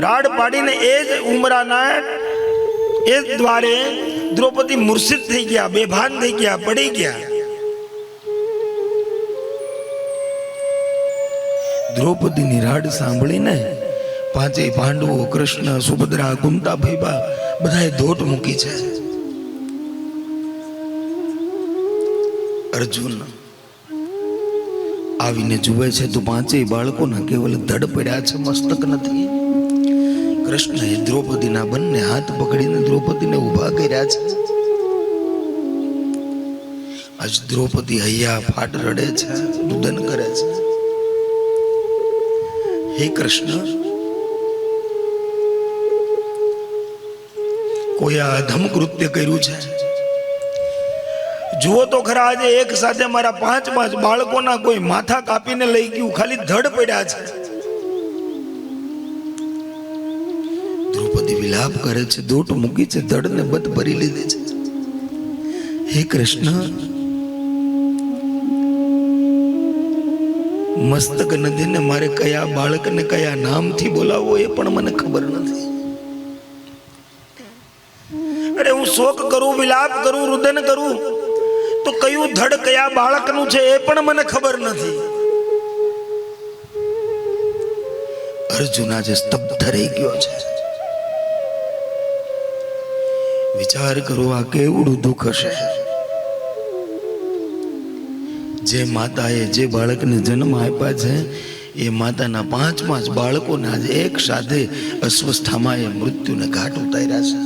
રાડ પાડીને એ જ ઉમરાના એ જ દ્વારે દ્રૌપદી મૂર્છિત થઈ ગયા, બેભાન થઈ ગયા, પડી ગયા. દ્રૌપદીની રાડ સાંભળીને પાંચેય પાંડવો, કૃષ્ણ, સુભદ્રા, કુંતા, ભૈબા બધાએ ધોટ મૂકી છે. અર્જુન આવીને જુએ છે તો પાંચેય બાળકોના કેવલ ધડ પડ્યા છે, મસ્તક નથી. કૃષ્ણએ દ્રૌપદીના બંને હાથ પકડીને દ્રૌપદીને ઊભા કર્યા છે. આજ દ્રૌપદી હૈયા ફાટ રડે છે, રુદન કરે છે. હે કૃષ્ણ, કોઈ આ અધમ કૃત્ય કર્યું છે? જુઓ તો ખરા, આજે એક સાથે મારા પાંચ બાળકોના કોઈ માથા કાપીને લઈ ગયું, ખાલી ધડ પડ્યા છે. દ્રૌપદી વિલાપ કરે છે, દોટ મૂકી છે, ધડને બધ ભરી લીધી છે. હે કૃષ્ણ, મસ્તક નદીને મારે કયા બાળકને કયા નામથી બોલાવવો એ પણ મને ખબર નથી. અરે હું શોક કરું, વિલાપ કરું, રુદન કરું તો કયું ધડ કયા બાળકનું છે એ પણ મને ખબર નથી. અર્જુન આજે સ્તબ્ધ રહી ગયો છે. વિચાર કરો, આ કેવડું દુઃખ હશે. જે માતાએ જે બાળકને જન્મ આપ્યા છે એ માતાના પાંચ બાળકોને આજે એક સાથે અસ્વસ્થામાં એ મૃત્યુને ઘાટ ઉતાર્યા છે.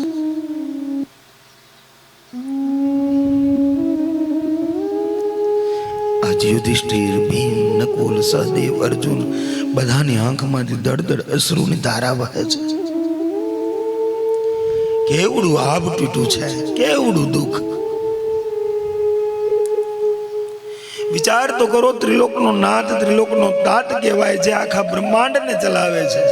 આજ યુધિષ્ઠિર, ભીમ, નકુલ, સહદેવ, અર્જુન બધાની આંખમાંથી દળદળ અશ્રુની ધારા વહે છે. કેવડું આભ તૂટ્યું છે, કેવડું દુઃખ. વિચાર તો કરો, ત્રિલોકનો નાથ, ત્રિલોકનો તાત કહેવાય, જે આખા બ્રહ્માંડને ચલાવે છે.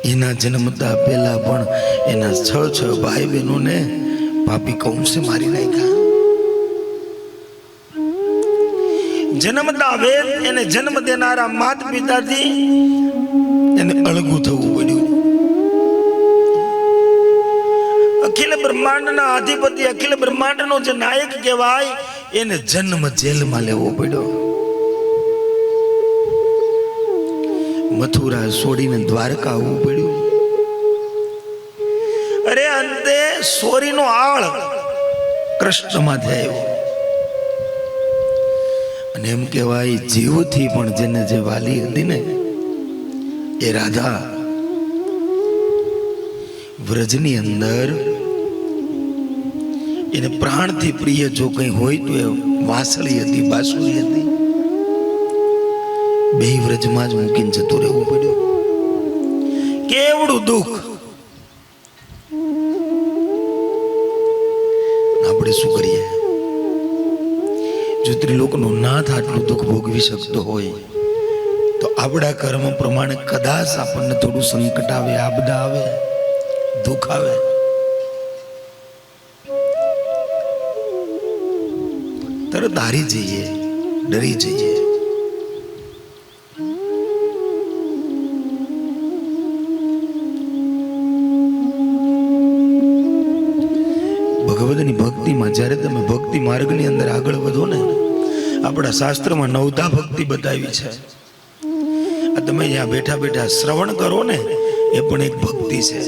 એના જન્મતા પહેલા પણ એના 6 ભાઈ બહેનોને પાપી કૌંસે મારી નાખ્યા. જન્મતા વેદ એને જન્મ દેનારા માત પિતાથી એને અળગું થવું પડ્યું. અખિલ બ્રહ્માંડના અધિપતિ, અખિલ બ્રહ્માંડનો જે નાયક કહેવાય એને જન્મ જેલમાં લેવો પડ્યો. મથુરા છોડીને દ્વારકા આવવું પડ્યું. અરે અંતે સોરીનો આળ કૃષ્ણમાંથી આવ્યો. અને એમ કહેવાય જીવથી પણ જેને જે વાલી હતી ને એ રાધા, વ્રજની અંદર એને પ્રાણથી પ્રિય જો કંઈ હોય તો એ વાંસળી હતી, બાંસુરી હતી. બે વ્રજમાં જ મૂકીને જતું રહેવું પડ્યું. કેવડું દુઃખ. આપણે શું કરીએ? જો ત્રિલોકનો નાથ આટલું દુઃખ ભોગવી શકતો હોય તો આપણા કર્મ પ્રમાણે કદાચ આપણને થોડું સંકટ આવે, આપદા આવે, દુઃખ આવે, તરત હારી જઈએ, ડરી જઈએ. ભગવદની ભક્તિમાં જ્યારે તમે ભક્તિ માર્ગની અંદર આગળ વધો ને, આપણા શાસ્ત્રમાં 9ધા ભક્તિ બતાવી છે. આ તમે અહીંયા બેઠા બેઠા શ્રવણ કરો ને એ પણ એક ભક્તિ છે.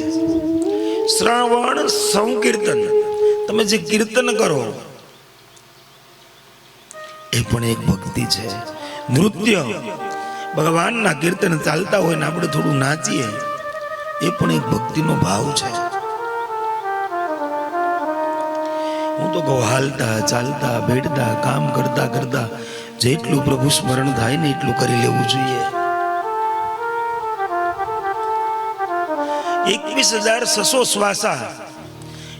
શ્રવણ, સંકીર્તન, તમે જે કીર્તન કરો એ પણ એક ભક્તિ છે. નૃત્ય, ભગવાનના કીર્તન ચાલતા હોય ને આપણે થોડું નાચીએ એ પણ એક ભક્તિનો ભાવ છે. હું તો કહું, હાલતા ચાલતા બેઠતા કામ કરતા કરતા જેટલું પ્રભુ સ્મરણ થાય ને એટલું કરી લેવું જોઈએ. 21,600 શ્વાસા,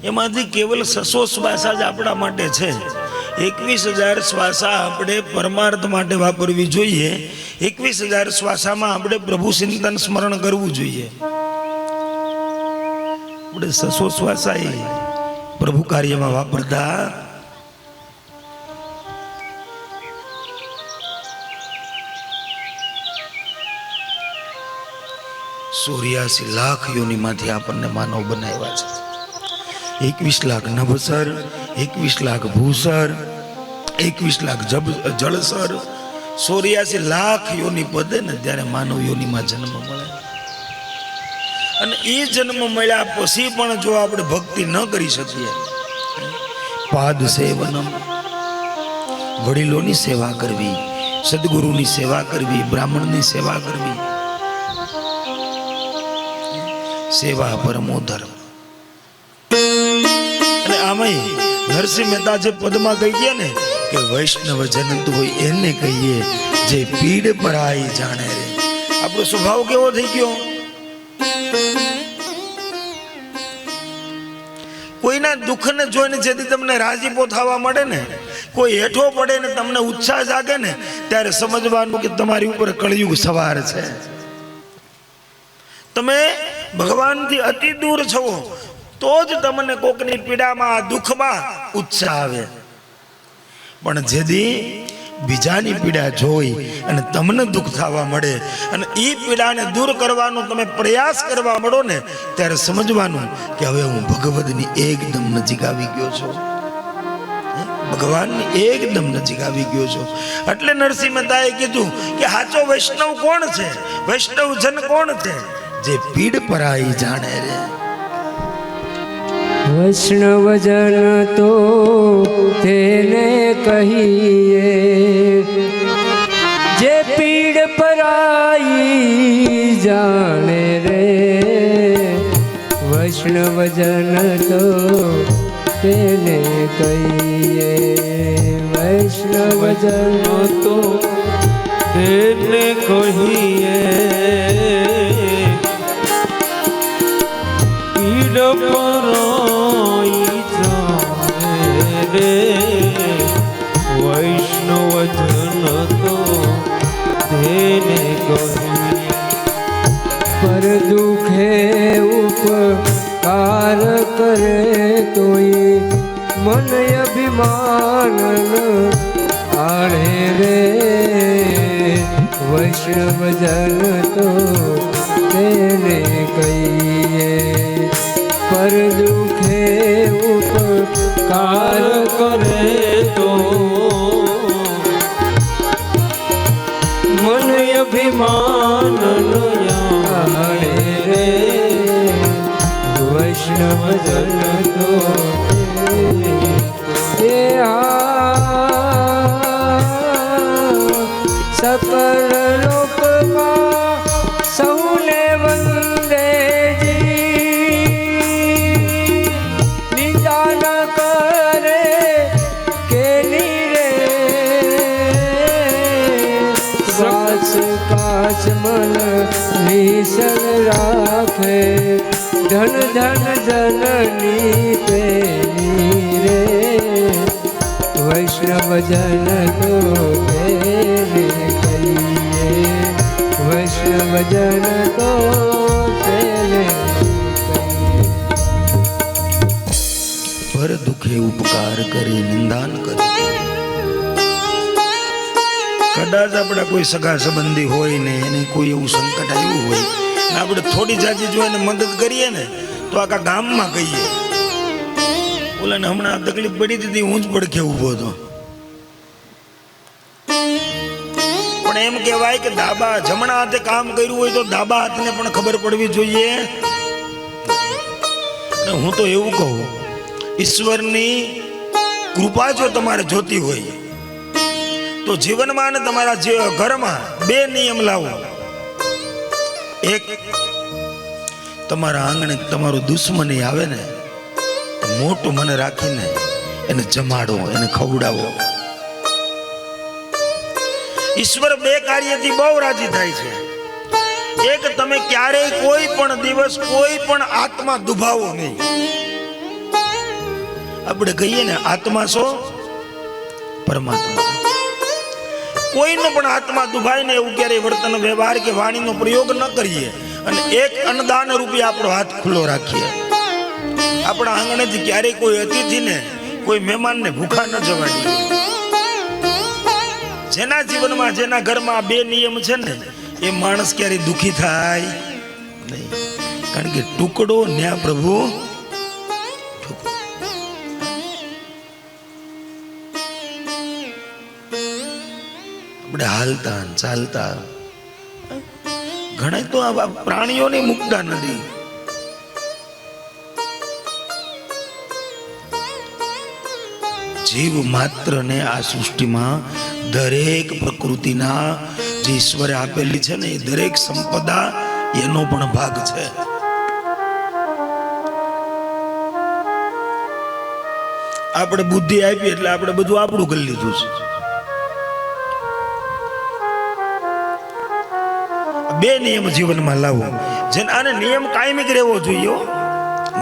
એમાંથી કેવલ 600 શ્વાસા જ આપણા માટે છે. 21,000 શ્વાસા આપણે પરમાર્થ માટે વાપરવી જોઈએ. 21,000 શ્વાસામાં આપણે પ્રભુ ચિંતન સ્મરણ કરવું જોઈએ. આપણે 600 શ્વાસા એ પ્રભુ કાર્યમાં વાપરતા. 84 લાખ યોનિમાંથી આપણને માનવ બનાવ્યા છે. 21 લાખ નભસર, 21 લાખ ભૂસર, 21 લાખ જળસર, 84 લાખ યોનિ પદે ને ત્યારે માનવ યોનિમાં જન્મ મળે. અને એ જન્મ મળ્યા પછી પણ જો આપણે ભક્તિ ન કરી શકીએ, પાદ સેવનમ, વડીલોની સેવા કરવી, સદગુરુની સેવા કરવી, બ્રાહ્મણની સેવા કરવી, સેવા પરમો ધર્મ. અને આમાં નરસિંહ મહેતા જે પદમાં કહી ગયા ને કે વૈષ્ણવ જનતું હોય એને કહીએ જે પીડ પરાઈ જાણે રે. આપણો સ્વભાવ કેવો થઈ ગયો? કોઈના દુઃખને જોઈને જેથી તમને રાજીપો થવા મળે ને, કોઈ હેઠો પડે ને તમને ઉત્સાહ જાગે ને, ત્યારે સમજવાનું કે તમારી ઉપર કળિયુગ સવાર છે. તમે ભગવાનથી અતિ દૂર છો તો જ તમને કોકની પીડામાં, દુઃખમાં ઉત્સાહ આવે. પણ જેથી બીજાની પીડા જોઈ અને તમને દુઃખ થવા મળે અને એ પીડાને દૂર કરવાનો તમે પ્રયાસ કરવા મળો ને, ત્યારે સમજવાનું કે હવે હું ભગવદની એકદમ નજીક આવી ગયો છું, ભગવાનની એકદમ નજીક આવી ગયો છું. એટલે નરસિંહ મહેતાએ કીધું કે સાચો વૈષ્ણવ કોણ છે? વૈષ્ણવ જન કોણ છે? જે પીડ પરાઈ જાણે રે. વૈષ્ણવ જન તો તેને કહીએ જે પીડ પરાઈ જાણે રે. વૈષ્ણવ જન તો તેને કહીએ, વૈષ્ણવ જન તો તેને કહીએ પીડ પરાઈ જાણે રે. વૈષ્ણવ જન તો તેને કહીએ પર દુખે ઉપકાર કરે તોય મન અભિમાન આણે રે. વૈષ્ણવ જન તો તેને કહીએ પર દુખે ઉપકાર કરે તો મન અભિમાન આણે રે. વૈષ્ણવ જન તો સકલ લોકમાં સૌને વંદે જી, નિદાન કરે કેની રે. શ્વાસ કાશ મન નિસન રાખે ધન ધન જનની પેની રે. વૈષ્ણવ જન તો તેને કહીએ, વૈષ્ણવ જન તો તેને પર દુખે ઉપકાર કરી નિંદાન કરે. કદાચ આપણા કોઈ સગા સંબંધી હોય ને એને કોઈ એવું સંકટ આવ્યું હોય ને આપણે થોડી જાજી જો એને મદદ કરીએ ને તો આખા ગામમાં કહીએ ઓલાને હમણાં તકલીફ પડી હતી હું જ પડખે ઊભો હતો. પણ એમ કહેવાય કે ડાબા જમણા હાથે કામ કર્યું હોય તો ડાબા હાથને પણ ખબર પડવી જોઈએ. હું તો એવું કહું, ઈશ્વરની કૃપા જો તમારે જોતી હોય તો જીવનમાં અને તમારા ઘરમાં બે નિયમ લાવો. એક, તમારા આંગણે તમારો દુશ્મની આવે ને મોટું મને રાખીને એને જમાડો, એને ખવડાવો. ઈશ્વર બે કાર્યથી બહુ રાજી થાય છે. એક, તમે ક્યારેય કોઈ પણ દિવસ કોઈ પણ આત્મા દુભાવો નહીં. આપણે કહીએ ને આત્મા છો પરમાત્મા. કોઈનો પણ આત્મા દુભાય ને એવું ક્યારેય વર્તન વ્યવહાર કે વાણીનો પ્રયોગ ન કરીએ. અને એક અન્નદાન રૂપે આપણો હાથ ખુલ્લો રાખીએ. આપણા આંગણેથી ક્યારેય કોઈ અતિથિને, કોઈ મહેમાનને ભૂખા ન જવા દઈએ. જેના જીવનમાં, જેના ઘરમાં બે નિયમ છે ને એ માણસ ક્યારેય દુઃખી થાય નહીં, કારણ કે ટુકડો ન્યા પ્રભુ આપણે હાલતા ચાલતા ઘણા તો આ પ્રાણીઓને મુકતા નથી. જીવ માત્ર ને આ સૃષ્ટિમાં દરેક પ્રકૃતિના જે ઈશ્વરે આપેલી છે ને એ દરેક સંપદા એનો પણ ભાગ છે. આપણે બુદ્ધિ આપી એટલે આપણે બધું આપણું કરી લીધું છે. બે નિયમ જીવનમાં લાવો, જેને આને નિયમ કાયમિક રહેવો જોઈએ,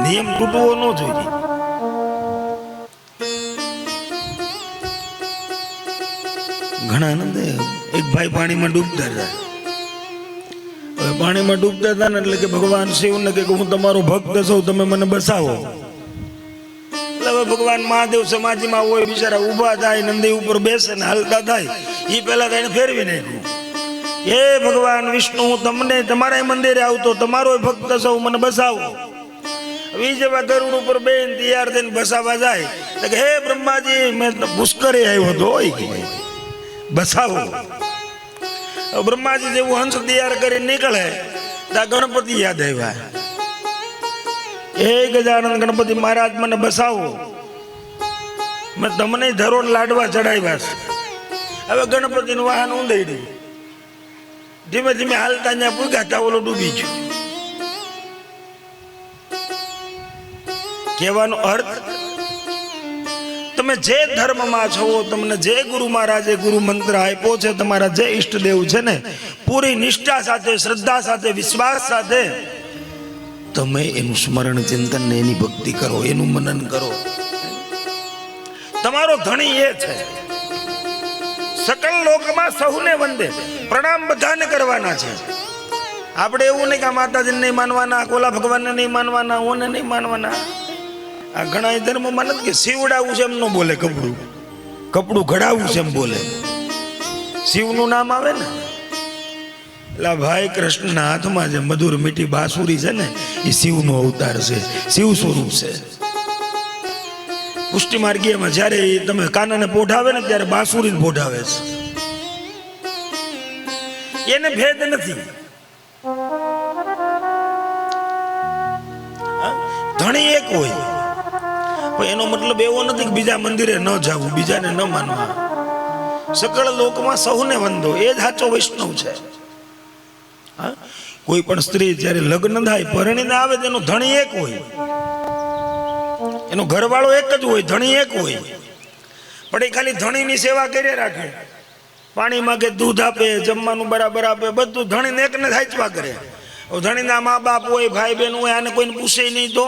નિયમ તૂટવો ન જોઈએ. ઘણા આનંદ, એક ભાઈ પાણીમાં ડૂબતા હતા. હવે પાણીમાં ડૂબતા હતા ને એટલે કે ભગવાન શિવને કે હું તમારો ભક્ત છું, તમે મને બસાવો. એટલે હવે ભગવાન મહાદેવ સમાધિમાં હોય, બિચારા ઊભા થાય, નંદી ઉપર બેસે ને હાલતા થાય, એ પહેલા તો એને ફેરવી નાખ્યું. હે ભગવાન વિષ્ણુ, હું તમને તમારા મંદિરે આવતો, તમારો ભક્ત છું, મને બસાવો. હવે જેવા ગરુડ ઉપર બેન તૈયાર થઈને બસાવા જાય તો કે હે બ્રહ્માજી, મેં પુષ્કરે આવ્યો હતો, બસાવો. બ્રહ્માજી જેવું હંસ તૈયાર કરીને નીકળે ત્યાં ગણપતિ યાદ આવ્યા. હે ગજાનંદ ગણપતિ મહારાજ, મને બસાવો, મેં તમને ધરો લાડવા ચડાવ્યા છે. હવે ગણપતિનું વાહન ઊંધાઈ ધીમે ધીમે હાલતા ત્યાં પૂગાતા ઓલો ડૂબી ગયો. કહેવાનો અર્થ, તમે જે ધર્મમાં છો, તમને જે ગુરુ મહારાજે ગુરુ મંત્ર આપ્યો છે, તમારા જે ઈષ્ટદેવ છે ને, પૂરી નિષ્ઠા સાથે, શ્રદ્ધા સાથે, વિશ્વાસ સાથે તમે એનું સ્મરણ ચિંતન ને એની ભક્તિ કરો, એનું મનન કરો. તમારો ધણી એ છે. સકલ લોકમાં સૌને વંદે, પ્રણામ બધાને કરવાના છે. આપણે એવું નહીં કે આ માતાજીને નહીં માનવાના, કોલા ભગવાનને નહીં માનવાના, ઓને નહીં માનવાના. આ ઘણા ધર્મમાં નથી કે શિવડાવું છે એમ ન બોલે, કપડું ઘડાવું છે એમ બોલે. શિવનું નામ આવે ને એટલે ભાઈ કૃષ્ણના હાથમાં જે મધુર મીઠી બાંસુરી છે ને, એ શિવનો અવતાર છે, શિવ સ્વરૂપ છે. પુષ્ટિ માર્ગીયમાં જ્યારે તમે કાનાને પોઢાવે ને ત્યારે બાંસુરી પોઢાવે છે. એને ભેદ નથી. ધણી એક હોય, એનો મતલબ એવો નથી કે બીજા મંદિરે ન જવું, બીજાને ન માનવા. સકળ લોકમાં સૌને વંદો, એ જ સાચો વૈષ્ણવ છે. કોઈ પણ સ્ત્રી જ્યારે લગ્ન થાય, પરણીને આવે, તેનો ધણી એક હોય, એનો ઘરવાળો એક જ હોય, ધણી એક હોય. પણ એ ખાલી ધણીની સેવા કરી રાખે, પાણી માંગે, દૂધ આપે, જમવાનું બરાબર આપે, બધું ધણીને એકને સાચવા કરે. ધણીના મા બાપ હોય, ભાઈ બહેન હોય, આને કોઈને પૂછે નહીં તો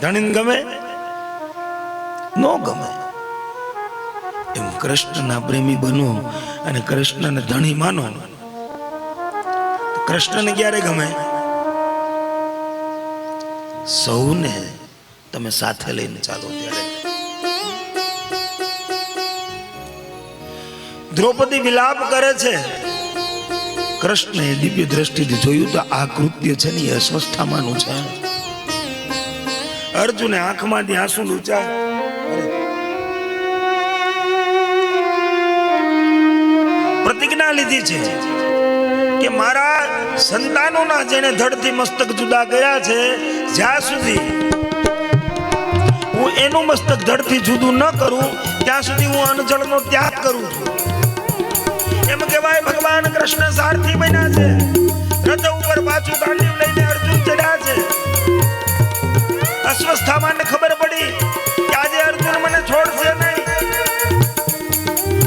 ધણીને ગમે ન ગમે. એમ કૃષ્ણના પ્રેમી બનો અને કૃષ્ણને ધણી માનો. કૃષ્ણને ક્યારે ગમે? સૌને તમે સાથે લઈને ચાલો ત્યારે. દ્રૌપદી વિલાપ કરે છે. કૃષ્ણએ દિવ્ય દ્રષ્ટિથી જોયું તો આ કૃત્ય છે ને એ અસ્વસ્થામાંનું છે. અર્જુને આંખમાંથી આંસુ લૂછા. પ્રતિજ્ઞા લીધી છે કે મારા સંતાનોના જેને ધડથી મસ્તક જુદા કર્યા છે, જ્યાં સુધી હું એનું મસ્તક ધડથી જુદું ન કરું ત્યાં સુધી હું અનજળનો ત્યાગ કરું છું. એમ કહેવાય ભગવાન કૃષ્ણ સારથી બન્યા છે. રથ ઉપર પાછું ગાંડીવ લઈને અર્જુન ચડ્યા છે. અસ્વસ્થામાંને ખબર પડી કે આજે અર્જુન મને છોડશે નહીં.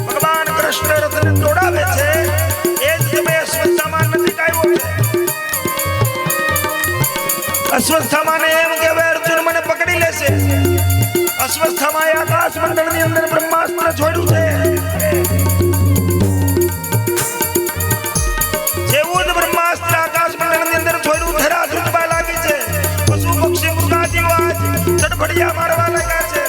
ભગવાન કૃષ્ણ રથને દોડાવે છે. એ જ સમયે અસ્વસ્થામાં નથી આવ્યો છે. અસ્વસ્થામાંને એમ કહેવાય અર્જુન મને પકડી લેશે. અસ્વસ્થામાં આકાશ મંડળની અંદર બ્રહ્માસ્ત્ર છોડ્યું છે. જેવું જ બ્રહ્માસ્ત્ર આકાશ મંડળની અંદર છોડ્યું, ધરા ધ્રુજવા લાગી છે. પશુ પક્ષી મૃગાદિઓ આજ ચડફડિયા મારવા લાગ્યા છે.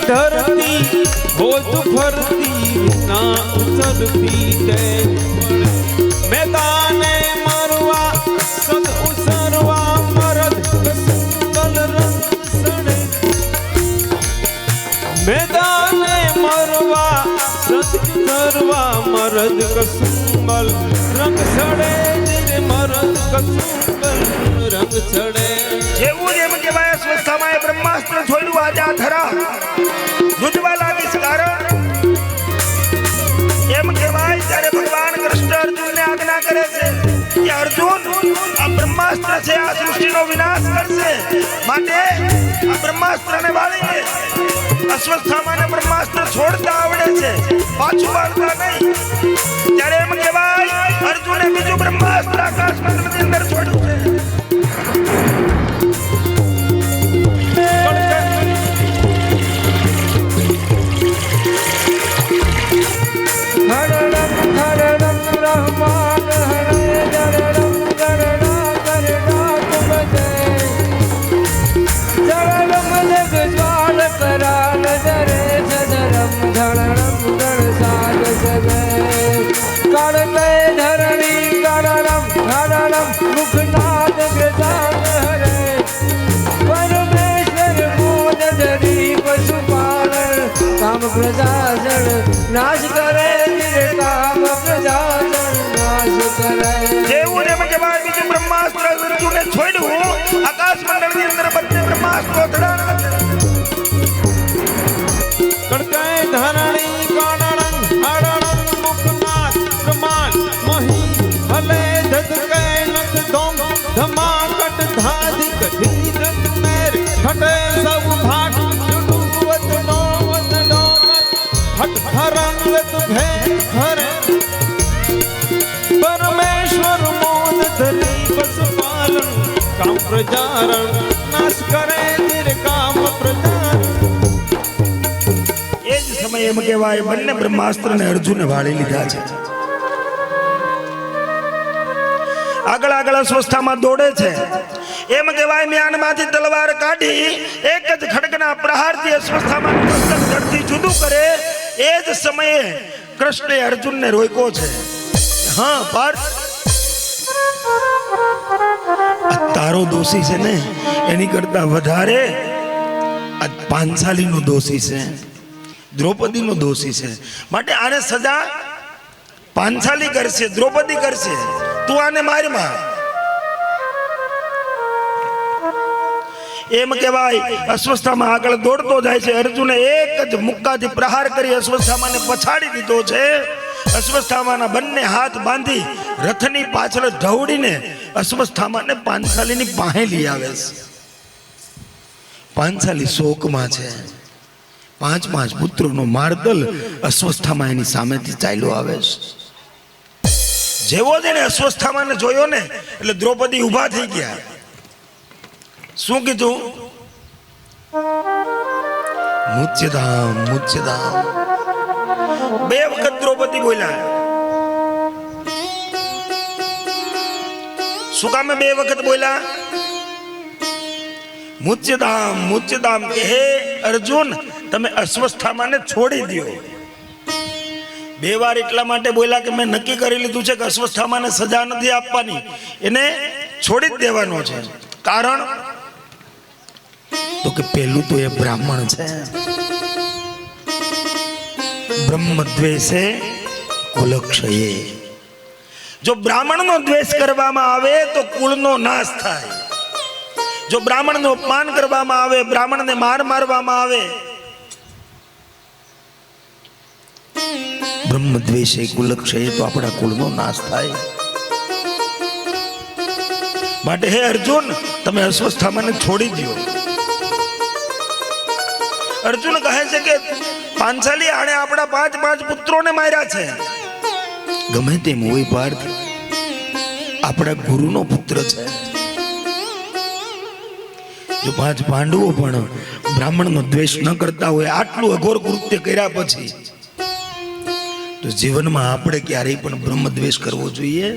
धरती होत फरती ना उसरती ते मैदाने मरवा सद उसरवा मरद कसंगल रंग सड़े मैदाने मरवा सद उसरवा मरद कसंगल रंग सड़े मरद कसंगल रंग सड़े જેવું જેમ કહેવાય સ્વસ્થામાં બ્રહ્માસ્ત્ર છોડ્યું આજા ધરા યુદ્ધવા લાગીશ કારણ એમ કહેવાય ત્યારે ભગવાન કૃષ્ણ અર્જુનને આજ્ઞા કરે છે કે અર્જુન આ બ્રહ્માસ્ત્ર છે આ સૃષ્ટિનો વિનાશ કરશે માટે આ બ્રહ્માસ્ત્રને વાળીને અશ્વત્થામાને બ્રહ્માસ્ત્ર છોડતા આવડે છે પાછું વાળતા નહીં ત્યારે એમ કહેવાય અર્જુને બીજું બ્રહ્માસ્ત્ર આકાશ મંડળની અંદર છોડ્યું છે પ્રજાજન નાશ કરે કામ પ્રજાજન નાશ કરે જેવું જેમ કહેવાય બીજું બ્રહ્માસ્ત્ર અર્જુને છોડ્યું આકાશ મંડળની અંદર બંને બ્રહ્માસ્ત્રો ધડાણા કડકે ધરણી કાણણ હરણ મુખનાથ પ્રમાણ મહી હલે ધધકે નત દોમ ધમાકટ ધાધિક ધીરજ મેર હટે સૌ ભાટ જુડુવત નોવત નોમત હટ હરંગત ભે હરે પરમેશ્વર મોદ ધરી બસ પાલન કામ પ્રજારણ નાશ કરે નિર્કામ પ્રજારણ એ જ સમયે એમ કહેવાય બંને બ્રહ્માસ્ત્રને અર્જુને વાળી લીધા છે આગળ આગળ અસ્વસ્થામાં દોડે છે એમ કહેવાય મ્યાનમાંથી તલવાર કાઢી એક જ ખડકના પ્રહારથી અસ્વસ્થામાં મસ્તક ધરતી જુદું કરે એ જ સમયે કૃષ્ણે અર્જુનને રોક્યો છે હા પાર્થ તારો દોષી છે ને એની કરતા વધારે આ પાંચાલીનો દોષી છે દ્રૌપદીનો દોષી છે માટે આને સજા પાંચાલી કરશે દ્રૌપદી કરશે તું આને મારમાં એમ કહેવાય અસ્વસ્થામાં આગળ દોડતો જાય છે અર્જુને એક જ મુક્કાથી પ્રહાર કરી અસ્વસ્થામાને પછાડી દીધો છે અસ્વસ્થામાના બંને હાથ બાંધી રથની પાછળ ઢવડીને અસ્વસ્થામાને પાંચાલીની પાસે લઈ આવે છે પાંચાલી શોકમાં છે પાંચ પુત્રોનો માર્દલ અસ્વસ્થામાં એની સામેથી ચાલ્યો આવે છે જેવો જ એને અસ્વસ્થામાને જોયો ને એટલે દ્રૌપદી ઊભા થઈ ગયા શું કીધું મુચ્યધામ મુચ્યધામ બે વખત દ્રૌપદી બોલ્યા શું કામે બે વખત બોલ્યા મુચ્યધામ મુચ્યધામ કે હે અર્જુન તમે અસ્વસ્થામાને છોડી દો બે વાર એટલા માટે બોલ્યા કે મેં નક્કી કરી લીધું છે કે અસ્વસ્થામાને સજા નથી આપવાની એને છોડી જ દેવાનો છે કારણ તો કે પહેલું તો એ બ્રાહ્મણ છે બ્રહ્મ દ્વેષે કુલક્ષયે જો બ્રાહ્મણનો દ્વેષ કરવામાં આવે તો કુળનો નાશ થાય જો બ્રાહ્મણનું અપમાન કરવામાં આવે બ્રાહ્મણને મારવામાં આવે બ્રહ્મ દ્વેષે કુલક્ષયે તો આપણા કુળનો નાશ થાય માટે હે અર્જુન તમે અસ્વસ્થામાને છોડી દો અર્જુન કહે છે કે પાંચાલી આણે આપણા પાંચ પુત્રોને માર્યા છે ગમે તેમ હોય પાર્થ આપણા ગુરુનો પુત્ર છે જો પાંચ પાંડવો પણ બ્રાહ્મણનો દ્વેષ ન કરતા હોય આટલું અઘોર કૃત્ય કર્યા પછી તો જીવનમાં આપણે ક્યારેય પણ બ્રહ્મ દ્વેષ કરવો જોઈએ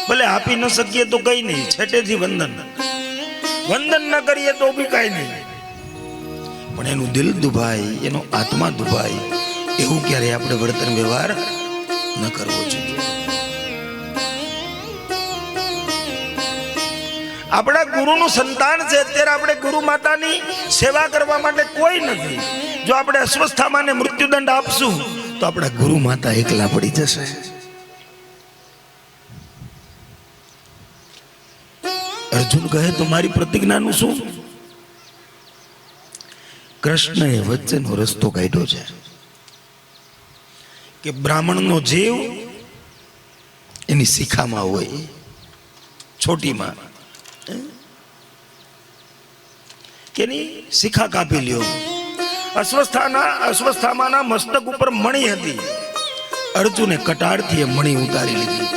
ભલે આપી ન શકીએ તો કઈ નહીં છેટેથી વંદન ન કરીએ તો બી કઈ નહીં પણ એનું દિલ દુભાય, એનો આત્મા દુભાય એવું ક્યારે આપણે વર્તન વ્યવહાર ન કરવો જોઈએ. આપણા ગુરુનું સંતાન છે, અત્યારે આપણે ગુરુ માતાની સેવા કરવા માટે કોઈ નથી. જો આપણે અસ્વસ્થામાને મૃત્યુદંડ આપશું તો આપણા ગુરુ માતા એકલા પડી જશે. અર્જુન કહે તો મારી પ્રતિજ્ઞાનું શું? કૃષ્ણએ વચ્ચેનો રસ્તો કાઢ્યો છે કે બ્રાહ્મણનો જીવ એની શિખામાં હોય, છોટીમાં કે એની શિખા કાપી લ્યો. અસ્વસ્થામાના મસ્તક ઉપર મણી હતી, અર્જુને કટારથી એ મણી ઉતારી લીધી.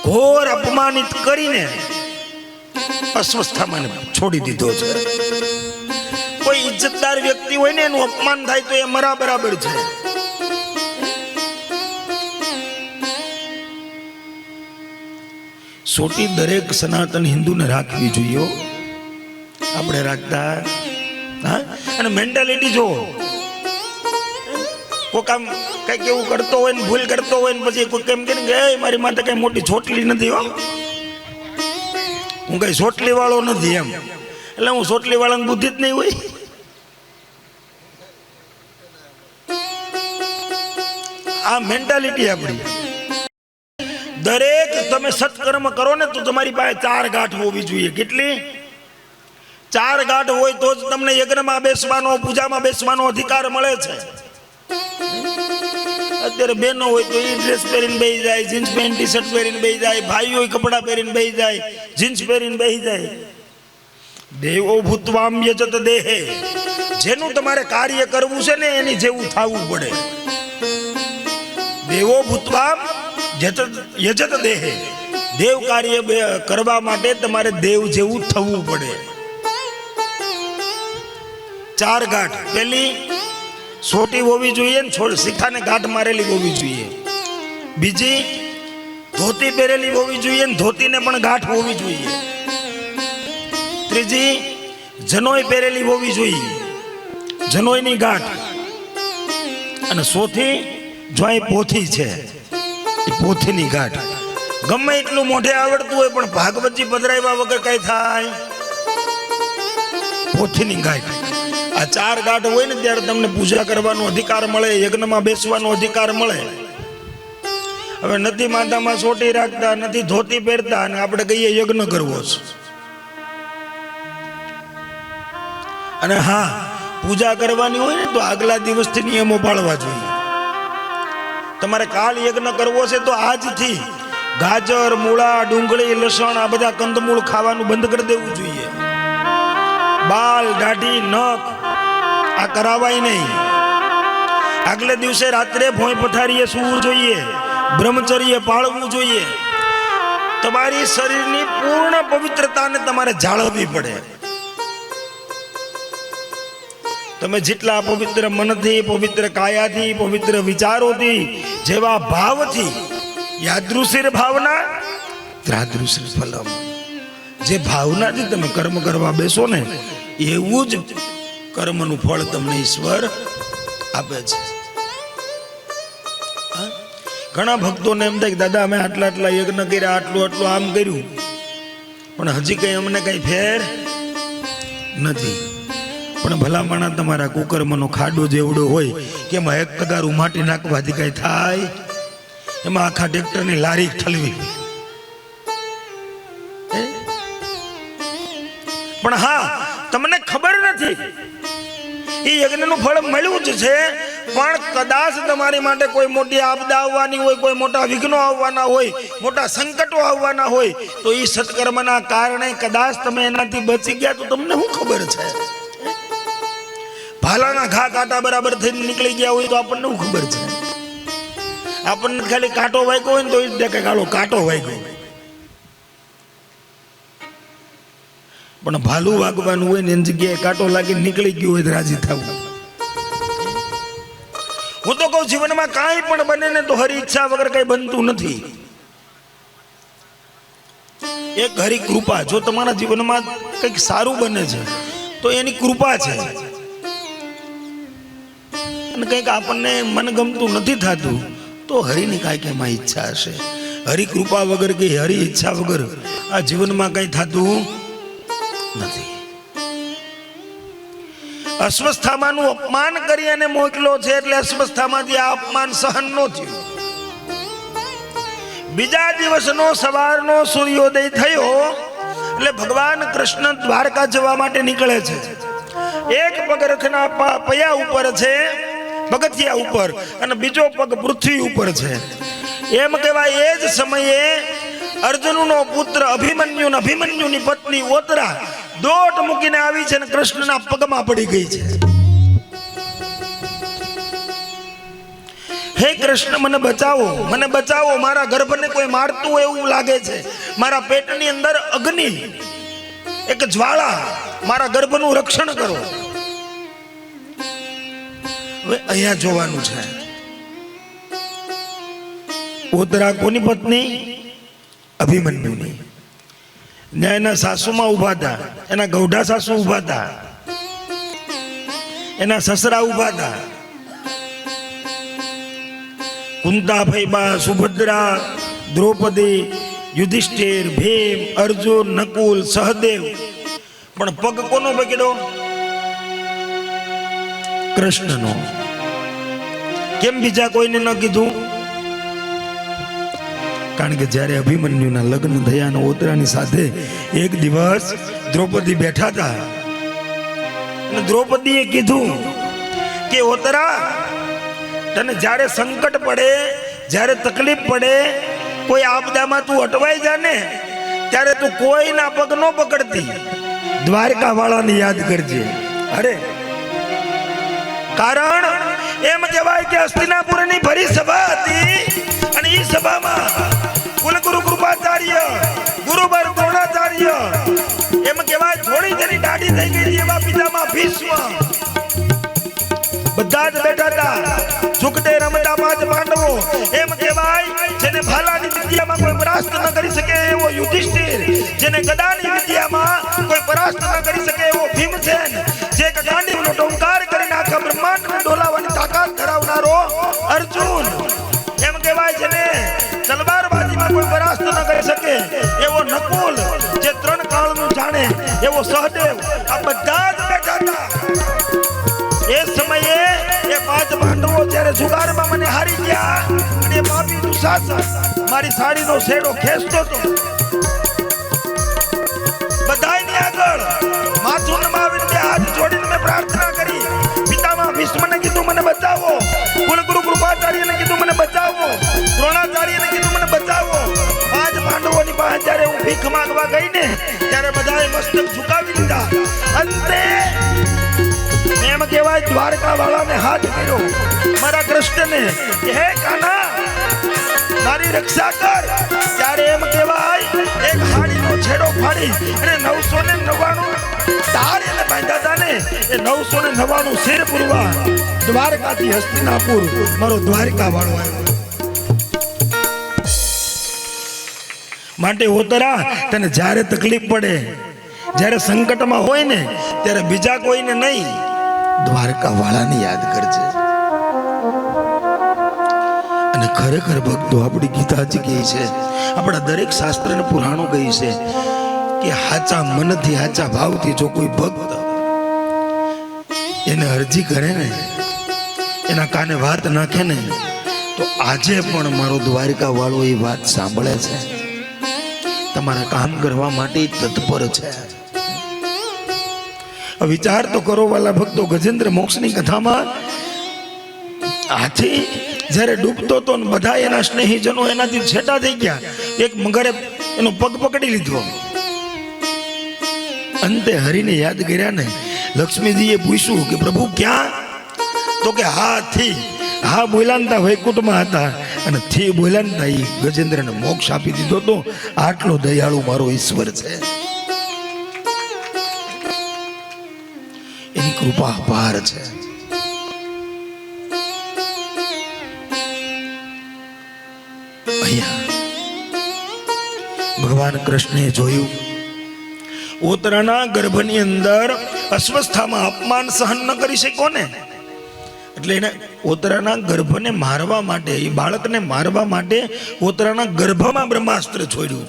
ઘોર અપમાનિત કરીને અસ્વસ્થામાને છોડી દીધો છે. કોઈ ઇજ્જતદાર વ્યક્તિ હોય ને એનું અપમાન થાય તો એ મરા બરાબર છે. સોટી દરેક સનાતન હિન્દુને રાખવી જોઈએ. આપણે રાખતા હા. અને મેન્ટાલિટી જો કોઈ કામ કઈક એવું કરતો હોય ને ભૂલ કરતો હોય ને પછી કોઈ કેમ કે મારી માથે કઈ મોટી ચોટલી નથી, હો હું કઈ ચોટલી વાળો નથી એમ. એટલે હું ચોટલી વાળાની બુદ્ધિ જ નહીં હોય. આ મેન્ટાલિટી આપણી. દરેક તમે સત્કર્મ કરો ને તો તમારી પાસે 4 ગાંઠ હોવી જોઈએ. કેટલી? 4 ગાંઠ હોય તો જ તમને યજ્ઞમાં બેસવાનો, પૂજામાં બેસવાનો અધિકાર મળે છે. અત્યારે બહેનો હોય તો એ ડ્રેસ પહેરીને બેસી જાય, જીન્સ પેન્ટ ટી શર્ટ પહેરીને બેસી જાય, ભાઈઓ કપડાં પહેરીને બેસી જાય, જીન્સ પહેરીને બેસી જાય. દેવો ભૂતવામ યજત દેહે. જેનું તમારે કાર્ય કરવું છે ને એની જેવું થવું પડે. દેવો ભૂતવામ યજત દેહે. દેવ કાર્ય કરવા માટે તમારે દેવ જેવું થવું પડે. 4 ગાંઠ. પહેલી સોટી હોવી જોઈએ ને શિખાને ગાંઠ મારેલી હોવી જોઈએ. બીજી ધોતી પહેરેલી હોવી જોઈએ ને ધોતીને પણ ગાંઠ હોવી જોઈએ. ત્રીજી જનોઈ પહેરેલી હોવી જોઈએ, જનોઈની ગાંઠ. અને ચોથી જો અહીં પોથી છે એ પોથીની ગાંઠ. ગમે એટલું મોઢે આવડતું હોય પણ ભાગવતજી પધરાવ્યા વગર કઈ થાય? પોથીની ગાંઠ. આ 4 ગાંઠ હોય ને ત્યારે તમને પૂજા કરવાનો અધિકાર મળે, યજ્ઞમાં બેસવાનો અધિકાર મળે. હવે નથી માથામાં સોટી રાખતા, નથી ધોતી પહેરતા અને આપણે કહીએ યજ્ઞ કરવો છે. અને હા, પૂજા કરવાની હોય ને તો આગલા દિવસથી નિયમો પાળવા જોઈએ. તમારે કાલ યજ્ઞ કરવો છે તો આજથી ગાજર, મૂળા, ડુંગળી, લસણ આ બધા કંદમૂળ ખાવાનું બંધ કરી દેવું જોઈએ. બાલ, દાઢી, નખ આ કરાવાય નહીં. આગલે દિવસે રાત્રે ભોંય પથારીએ સૂવું જોઈએ, બ્રહ્મચર્ય પાળવું જોઈએ. તમારી શરીરની પૂર્ણ પવિત્રતાને તમારે જાળવવી પડે. તમે જેટલા પવિત્ર મનથી, પવિત્ર કાયાથી, પવિત્ર વિચારોથી, જેવા ભાવથી, યાદૃશિર ભાવના ત્રાદૃશિર ફલમ. જે ભાવનાથી તમે કર્મ કરવા બેસો ને એવું જ કર્મનું ફળ તમને ઈશ્વર આપે છે. ઘણા ભક્તોને એમ થાય કે દાદા અમે આટલા યજ્ઞ કર્યા, આટલું આમ કર્યું, પણ હજી કઈ અમને કઈ ફેર નથી. પણ ભલામણા તમારા કુકર્મનો ખાડો જેવડો હોય કે એમાં 1 તગારું માટી નાખવાથી કઈ થાય? એમાં આખા ટ્રેક્ટરની લારી ઠલવી. પણ હા, તમને ખબર નથી એ યજ્ઞનું ફળ મળ્યું જ છે, પણ કદાચ તમારી માટે કોઈ મોટી આપદા આવવાની હોય, કોઈ મોટા વિઘ્નો આવવાના હોય, મોટા સંકટો આવવાના હોય, તો એ સત્કર્મના કારણે કદાચ તમે એનાથી બચી ગયા તો તમને શું ખબર છે? ભાલાના ઘા કાંટા બરાબર થઈને નીકળી ગયા હોય તો આપણને શું ખબર છે? આપણને ખાલી કાંટો વાગ્યો હોય ને તો એ દેખે કાંટો વાગ્યો. પણ ભાલું વાગવાનું હોય ને એની જગ્યાએ કાંટો લાગી નીકળી ગયું હોય તો રાજી થવું. હું તો કહું જીવનમાં કાંઈ પણ બને ને તો હરી ઈચ્છા વગર કઈ બનતું નથી. એક હરી કૃપા. જો તમારા જીવનમાં કંઈક સારું બને છે તો એની કૃપા છે. અને કંઈક આપણને મનગમતું નથી થતું તો હરિની કાંઈક એમાં ઈચ્છા હશે. હરિ કૃપા વગર કે હરિ ઈચ્છા વગર આ જીવનમાં કંઈ થતું નથી. અસ્વસ્થામાનું અપમાન કરી અને મોકલો છે એટલે અસ્વસ્થામાંથી આ અપમાન સહન ન થયું. બીજા દિવસનો સવારનો સૂર્યોદય થયો એટલે ભગવાન કૃષ્ણ દ્વારકા જવા માટે નીકળે છે. એક પગ રથના પયા ઉપર છે, પગથિયા ઉપર, અને બીજો પગ પૃથ્વી ઉપર છે. એમ કહેવાય એ જ સમયે અર્જુનનો પુત્ર અભિમન્યુ, અભિમન્યુની પત્ની ઓતરા દોટ મૂકીને આવી છે અને કૃષ્ણના પગમાં પડી ગઈ છે. હે કૃષ્ણ, મને બચાવો, મને બચાવો, મારા ગર્ભને કોઈ મારતું હોય એવું લાગે છે, મારા પેટની અંદર અગ્નિ, એક જ્વાળા, મારા ગર્ભનું રક્ષણ કરો. હવે અહીંયા જોવાનું છે, ઓતરા કોની પત્ની? અભિમન્યુની. ત્યાં એના સાસુમાં ઉભા હતા, એના ગૌઢા સાસુ ઉભા હતા, એના સસરા ઉભા હતા. કુંતા, ફૈબા, સુભદ્રા, દ્રૌપદી, યુધિષ્ઠિર, ભીમ, અર્જુન, નકુલ, સહદેવ. પણ પગ કોનો પકડ્યો? કૃષ્ણનો. કેમ બીજા કોઈને ન કીધું? કારણ કે જ્યારે અભિમન્યુના લગ્ન થયા અને ઓતરાની સાથે એક દિવસ દ્રૌપદી બેઠા હતા અને દ્રૌપદીએ કીધું કે ઓતરા, તને જ્યારે સંકટ પડે, જ્યારે તકલીફ પડે, કોઈ આપદામાં તું અટવાઈ જા ને ત્યારે તું કોઈના પગ ન પકડતી, દ્વારકા વાળાને યાદ કરજે. અરે કારણ એમ કહેવાય કે હસ્તિનાપુરની ભરી સભા હતી અને એ સભામાં કુલગુરુ કૃપાચાર્ય, ગુરુબર દ્રોણાચાર્ય, એમ કહેવાય થોડી જેની દાઢી થઈ ગઈ એવા પિતામાં ભીષ્મ બધા જ બેઠા હતા. ઝુકટે રમતા પાંચ પાંડવો, એમ કહેવાય જેને ભાલાની વિદ્યામાં કોઈ પરાસ્ત ન કરી શકે એવો યુધિષ્ઠિર, જેને ગદાની વિદ્યામાં કોઈ પરાસ્ત ન કરી શકે એવો ભીમસેન, જે ગાંડીવનો ટોંકાર કરીને આખા બ્રહ્માંડને ડોલાવવાની તાકાત ધરાવનારો અર્જુન, એમ કહેવાય જેને તલવારબાજીમાં કોઈ પરાસ્ત ન કરી શકે એવો નકુલ, જે ત્રણ કાળનું જાણે એવો સહદેવ, આ બધા જ બેઠા હતા. એ સમયે એ પાંચ પાંડવો જ્યારે જુગારમાં મને હારી ગયા અને પાપી દુશાસન મારી સાડીનો શેડો ખેંચતો હતો, બધાયની આગળ માથું નમાવીને હાથ જોડીને મેં પ્રાર્થના કરી. પિતામાં ભીષ્મને કીધું મને બચાવો, કુલગુરુ કૃપાચાર્યને કીધું મને બચાવો, દ્રોણાચાર્યને કીધું મને બચાવો. પાંચ પાંડવોની પાસે જ્યારે હું ભીખ માંગવા ગઈ ને ત્યારે બધાએ મસ્તક ઝુકાવી દીધા. અંતે એમ કહેવાય દ્વારકા વાળાને હાથ કર્યો, મારા કૃષ્ણને, હે કાના મારી રક્ષા કર. ત્યારે એમ કહેવાય એક હાડીનો છેડો ફાડી અને 999 તાર એને બાંધ્યા હતા ને, એ 999 શેર પુરવા દ્વારકાથી હસ્તિનાપુર મારો દ્વારકા વાળો આવ્યો. માટે ઓતરા, તને જ્યારે તકલીફ પડે, જ્યારે સંકટમાં હોય ને ત્યારે બીજા કોઈને નહીં, દ્વારકા વાળાને યાદ કરજે. અને ખરેખર ભક્તો, આપણી ગીતાજી કહે છે, આપણા દરેક શાસ્ત્ર અને પુરાણો કહે છે કે હાચા મનથી, હાચા ભાવથી જો કોઈ ભક્ત એને અરજી કરે ને, એના કાને વાત નાખે ને, તો આજે પણ મારો દ્વારકા વાળો એ વાત સાંભળે છે, તમારા કામ કરવા માટે તત્પર છે. વિચાર તો કરો વાલા ભક્તો, ગજેન્દ્ર મોક્ષની કથામાં હાથી જ્યારે ડૂબતો હતો ને બધા એના સ્નેહીજનો એનાથી છેટા થઈ ગયા, એક મગરે એનો પગ પકડી લીધો. અંતે હરિને યાદ કર્યા ને, લક્ષ્મીજીએ પૂછ્યું કે પ્રભુ ક્યાં? તો કે હાથી. હા બોલાનતા વૈકુંઠમાં હતા અને થી બોલાનતા એ ગજેન્દ્રને મોક્ષ આપી દીધો. તો આટલો દયાળુ મારો ઈશ્વર છે, એની કૃપા અપાર છે. અહીંયા ભગવાન કૃષ્ણે જોયું, ઓતરાના ગર્ભની અંદર અસ્વસ્થામાં અપમાન સહન ન કરી શક્યો ને, એટલે એને ઓતરાના ગર્ભને મારવા માટે, એ બાળકને મારવા માટે ઓતરાના ગર્ભમાં બ્રહ્માસ્ત્ર છોડ્યું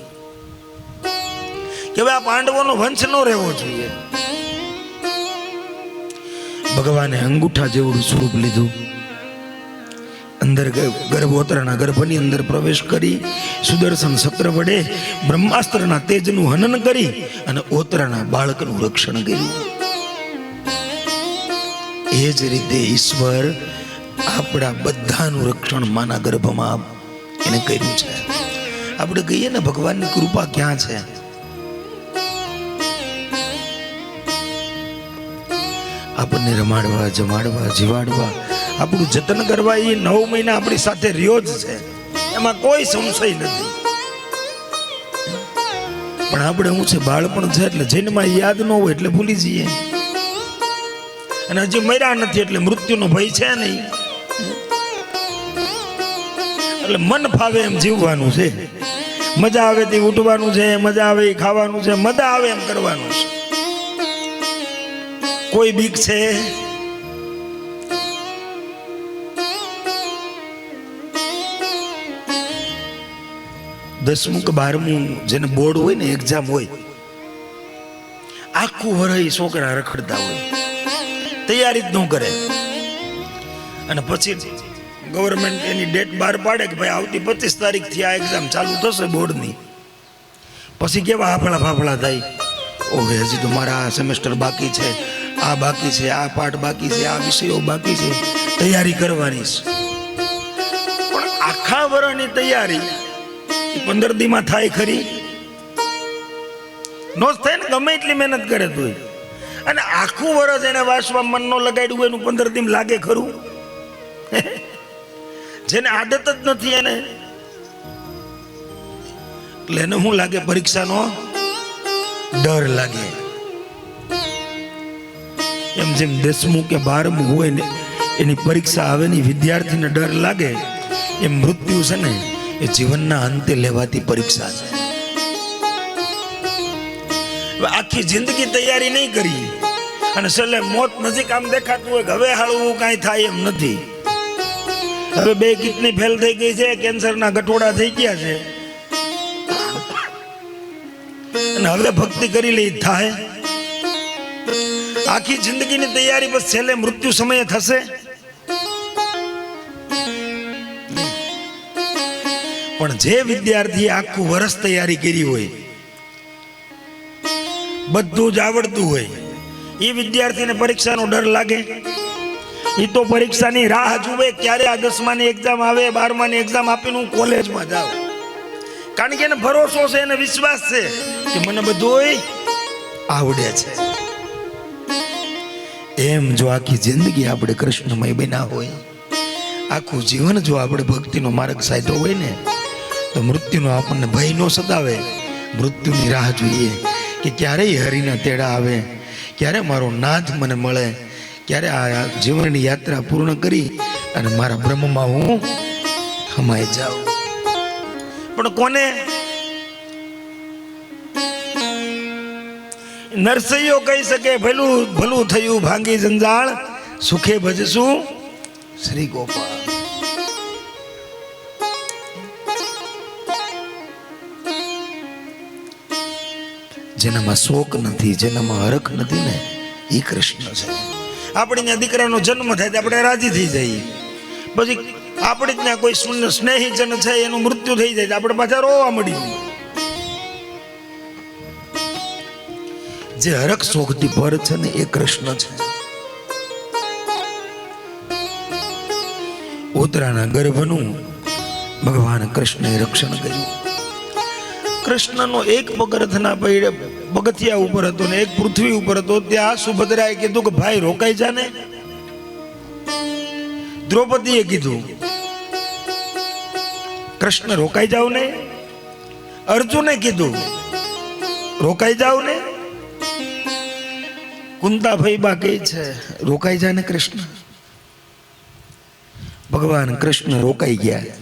કે હવે આ પાંડવોનો વંશ ન રહેવો જોઈએ. ભગવાને અંગૂઠા જેવડું સ્વરૂપ લીધું, અંદર ઓતરાના ગર્ભની અંદર પ્રવેશ કરી સુદર્શન ચક્ર વડે બ્રહ્માસ્ત્રના તેજનું હનન કરી અને ઓતરાના બાળકનું રક્ષણ કર્યું. એ જ રીતે ઈશ્વર આપણા બધાનું રક્ષણ માના ગર્ભમાં એને કર્યું છે. આપણે કહીએ ને ભગવાનની કૃપા ક્યાં છે? આપણને રમાડવા, જમાડવા, જીવાડવા, આપણું જતન કરવા, એ 9 મહિના આપણી સાથે રહ્યો જ છે, એમાં કોઈ સંશય નથી. પણ આપણે શું છે, બાળપણ છે એટલે જન્મમાં યાદ ન હોય એટલે ભૂલી જઈએ, અને હજી મર્યા નથી એટલે મૃત્યુનો ભય છે નહીં. એટલે મન ફાવે એમ જીવવાનું છે, મજા આવે તે ઉઠવાનું છે, મજા આવે એ ખાવાનું છે, મજા આવે એમ કરવાનું છે. કોઈ બીક છે? દસમું કે 12મું જેને બોર્ડ હોય ને, એક્ઝામ હોય, આખું વરસ છોકરા રખડતા હોય, તૈયારી જ ન કરે, અને પછી ગવર્મેન્ટ એની ડેટ બહાર પાડે કે ભાઈ આવતી 25 તારીખથી આ એક્ઝામ ચાલુ થશે બોર્ડની. પછી કેવા હાફળા ફાફળા થાય, ઓહે હજી તો મારા આ સેમેસ્ટર બાકી છે, આ બાકી છે, આ પાઠ બાકી છે, આ વિષયો બાકી છે, તૈયારી કરવાની છે. પણ આખા વર્ષની તૈયારી 15 દીમાં થાય ખરી? નો થાય ને, ગમે એટલી મહેનત કરે તોય. અને આખું વર્ષ એને વાંચવા મન ન લગાડ્યું એનું 15 દી લાગે ખરું? જેને આદત જ નથી એને, એટલે એને શું લાગે? પરીક્ષાનો ડર લાગે. એમ જેમ 10મું કે 12મું હોય ને એની પરીક્ષા આવે ને વિદ્યાર્થીને ડર લાગે, એમ મૃત્યુ છે ને એ જીવનના અંતે લેવાતી પરીક્ષા છે. આખી જિંદગી તૈયારી નહીં કરી અને છેલ્લે મોત નજીક આમ દેખાતું હોય કે હવે હાળવું કાંઈ થાય એમ નથી, હવે 2 કિડની ફેલ થઈ ગઈ છે, કેન્સરના ગઠોડા થઈ ગયા છે, અને હવે ભક્તિ કરી લઈ થાય. આખી જિંદગીની તૈયારી બસ છેલ્લે મૃત્યુ સમયે થશે. પણ જે વિદ્યાર્થી આખું વર્ષ તૈયારી કરી હોય, બધું જ આવડતું હોય, એ વિદ્યાર્થીને પરીક્ષાનો ડર લાગે? એ તો પરીક્ષાની રાહ જુએ ક્યારે આ 10માની એક્ઝામ આવે, 12માની એક્ઝામ આપીને હું કોલેજમાં જાઉં. કારણ કે એને ભરોસો છે, એને વિશ્વાસ છે કે મને બધું આવડે છે. એમ જો આખી જિંદગી આપણે કૃષ્ણમય બન્યા હોય, આખું જીવન જો આપણે ભક્તિનો માર્ગ સાધ્યો હોય ને, તો મૃત્યુનો આપણને ભય ન સતાવે. મૃત્યુની રાહ જોઈએ કે ક્યારે હરિના તેડા આવે, ક્યારે મારો નાથ મને મળે, ક્યારે આ જીવનની યાત્રા પૂર્ણ કરી અને મારા બ્રહ્મમાં હું સમાઈ જાઉં. પણ કોને? નરસૈયો કહી શકે ભલું ભલું થયું ભાંગી જંજાળ, સુખે ભજશું શ્રી ગોપાલ. જેનામાં શોક નથી, જેનામાં હરખ નથી ને, એ કૃષ્ણ છે. આપણે ત્યાં દીકરાનો જન્મ થાય તો આપણે રાજી થઈ જઈએ, પછી આપણે ત્યાં કોઈ સ્નેહીજન છે એનું મૃત્યુ થઈ જાય આપણે પાછા રોવા મળી. જે હરખ શોખથી ભર છે ને એ કૃષ્ણ છે. ઉતરાના ગર્ભનું ભગવાન કૃષ્ણએ રક્ષણ કર્યું. કૃષ્ણનો એક પગ રથના પગથિયા ઉપર હતો ને એક પૃથ્વી ઉપર હતો. ત્યાં સુભદ્રાએ કીધું કે ભાઈ રોકાઈ જા ને. દ્રૌપદીએ કીધું કૃષ્ણ રોકાઈ જાવ ને. અર્જુને કીધું રોકાઈ જાવ ને. કુંતા ભાઈ બા કહે છે રોકાઈ જા ને કૃષ્ણ. ભગવાન કૃષ્ણ રોકાઈ ગયા.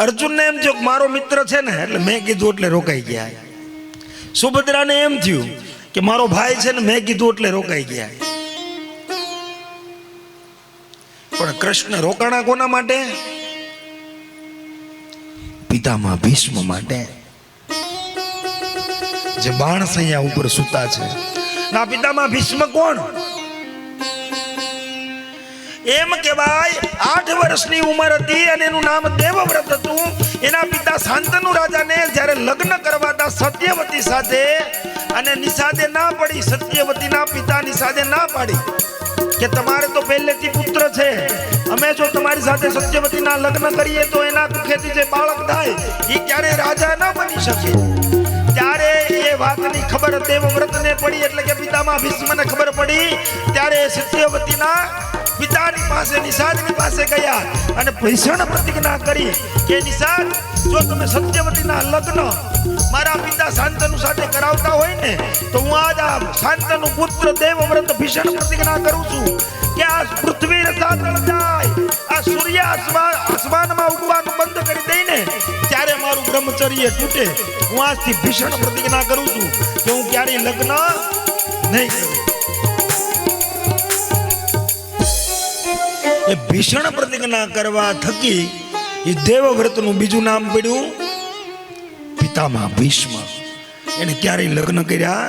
અર્જુનને એમ થયું મારો મિત્ર છે ને એટલે મેં કીધું એટલે રોકાઈ ગયા. સુભદ્રાને એમ થયું કે મારો ભાઈ છે ને મેં કીધું એટલે રોકાઈ ગયા. પણ કૃષ્ણ રોકાણા કોના માટે? પિતામહ ભીષ્મ માટે, જે બાણસૈયા ઉપર સૂતા છે. ના, પિતામહ ભીષ્મ કોણ? એમ કહેવાય 8 વર્ષની ઉંમર હતી અને એનું નામ દેવવ્રત હતું. એના પિતા શાંતનુ રાજાને જ્યારે લગ્ન કરવા હતા સત્યવતી સાથે, અને નિષાદે ના પડી, સત્યવતીના પિતા નિષાદે ના પાડી કે તમારે તો પહેલેથી પુત્ર છે, અમે જો તમારી સાથે સત્યવતીના લગ્ન કરીએ તો એના કુખેથી જે બાળક થાય એ ક્યારે રાજા ન બની શકે. ત્યારે એ વાતની ખબર દેવવ્રતને પડી, એટલે કે પિતામહ ભીષ્મને ખબર પડી. ત્યારે સત્યવતીના પિતાની પાસે, નિષાદની પાસે ગયા અને ભીષણ પ્રતિજ્ઞા કરી કે નિષાદ, જો તમે સત્યવતીના લગ્ન મારા પિતા શાંતનુ સાથે કરાવતા હોય ને તો હું આજ આ શાંતનુ પુત્ર દેવવ્રત ભીષણ પ્રતિજ્ઞા કરું છું કે આ પૃથ્વી રસાતળ જાય, આ સૂર્ય આસમાનમાં ઉગવાનું બંધ કરી દઈને ત્યારે મારું બ્રહ્મચર્ય તૂટે. હું આજથી ભીષણ પ્રતિજ્ઞા કરું છું કે હું ક્યારેય લગ્ન નહીં કરું. એ ભીષણ પ્રતિજ્ઞા કરવા થકી એ દેવવ્રતનું બીજું નામ પડ્યું પિતામહ ભીષ્મ. એને ક્યારેય લગ્ન કર્યા?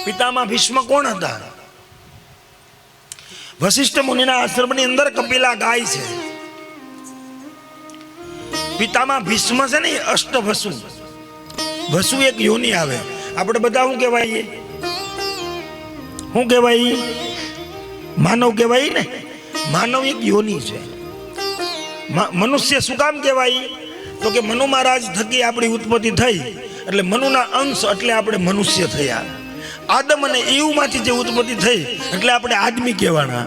પિતામહ ભીષ્મ કોણ હતા? વશિષ્ઠ મુનિના આશ્રમની અંદર કપિલા ગાય છે. પિતામહ ભીષ્મ છે ને, અષ્ટવસુ. વસુ એક યોની આવે. આપણે બધા શું કહેવાય? શું કહેવાય? માનવ કહેવાય ને. માનવ એક યોની છે. મનુષ્ય શું કામ કહેવાય? તો કે મનુ મહારાજ થકી આપણી ઉત્પત્તિ થઈ, એટલે મનુના અંશ એટલે આપણે મનુષ્ય થયા. આદમ અને ઈવ માંથી જે ઉત્પત્તિ થઈ એટલે આપણે આદમી કહેવાના.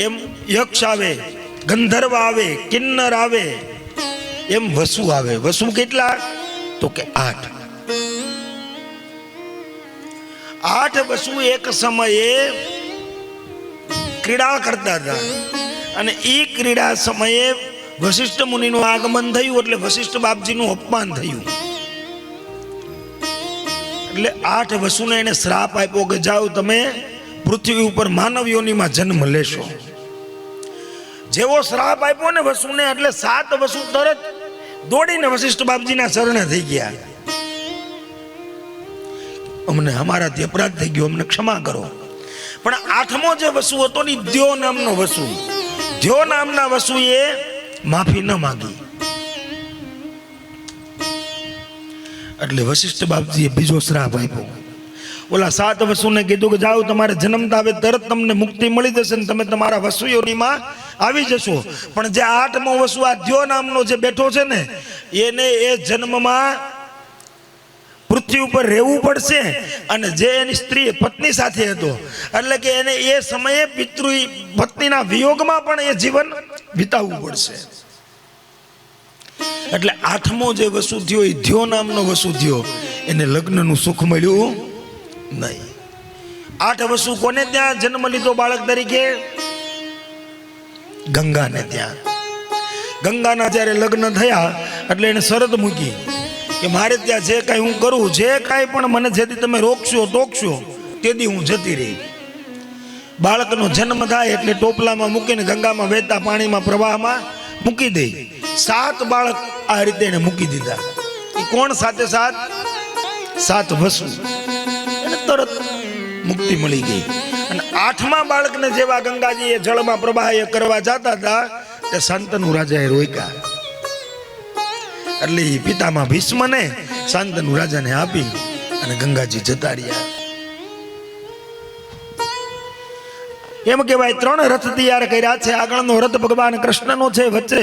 એમ યક્ષ આવે, ગંધર્વ આવે, કિન્નર આવે, એમ વસુ આવે. વસુ કેટલા? તો કે 8. 8 વસુ એક સમયે ક્રીડા કરતા હતા, અને એ ક્રીડા સમયે વશિષ્ઠ મુનિનું આગમન થયું, એટલે વશિષ્ઠ બાપજીનું અપમાન થયું. એટલે 8 વસુને એને શ્રાપ આપ્યો કે જાઓ તમે પૃથ્વી ઉપર માનવ યોનિમાં જન્મ લેશો. જેવો શ્રાપ આપ્યો ને વસુને, એટલે 7 વસુ તરત દોડીને વશિષ્ઠ બાપજીના શરણે થઈ ગયા. અમને અમારાથી અપરાધ થઈ ગયો, અમને ક્ષમા કરો. પણ 8મો જે વસુ હતો ને, દ્યો નામનો વસુ, દ્યો નામના વસુએ માફી ન માંગી. એટલે વશિષ્ઠ બાપજીએ બીજો શ્રાપ આપ્યો. ઓલા 7 વસુને કીધું કે જાઓ તમારે જન્મતા આવે તરત તમને મુક્તિ મળી જશે ને તમે તમારા વસુયોનીમાં આવી જશો. પણ જે 8મો વસુ આ દ્યો નામનો જે બેઠો છે ને, એને એ જન્મમાં પૃથ્વી ઉપર રહેવું પડશે, અને જે એની સ્ત્રી પત્ની સાથે હતો એટલે કે એને એ સમયે પત્નીના વિયોગમાં પણ એ જીવન વિતાવવું પડશે. એટલે 8મો જે વસુ થયો એ દ્યો નામનો વસુ થયો, એને લગ્નનું સુખ મળ્યું નહીં. 8 વસુ કોને ત્યાં જન્મ લીધો બાળક તરીકે? ગંગાને ત્યાં. ગંગાના જ્યારે લગ્ન થયા એટલે એને શરત મૂકી કે મારે ત્યાં જે કાંઈ હું કરું, જે કાંઈ પણ મને જેથી તમે રોકશો ટોકશો તેથી હું જતી રહી. બાળકનો જન્મ થાય એટલે ટોપલામાં મૂકીને ગંગામાં વહેતા પાણીમાં પ્રવાહમાં મૂકી દે. 7 બાળક આ રીતે એને મૂકી દીધા. એ કોણ? 7 વસુ. એને તરત મુક્તિ મળી ગઈ. અને 8મા બાળકને જેવા ગંગાજી એ જળમાં પ્રવાહ કરવા જતા હતા તે શાંતનુ રાજાએ રોક્યા. એટલે પિતામહ ભીષ્મને શાંતનુ રાજાને આપી અને ગંગાજી જતા રહ્યા. એમ કહેવાય 3 રથ તૈયાર કર્યા છે. આગળનો રથ ભગવાન કૃષ્ણનો છે, વચ્ચે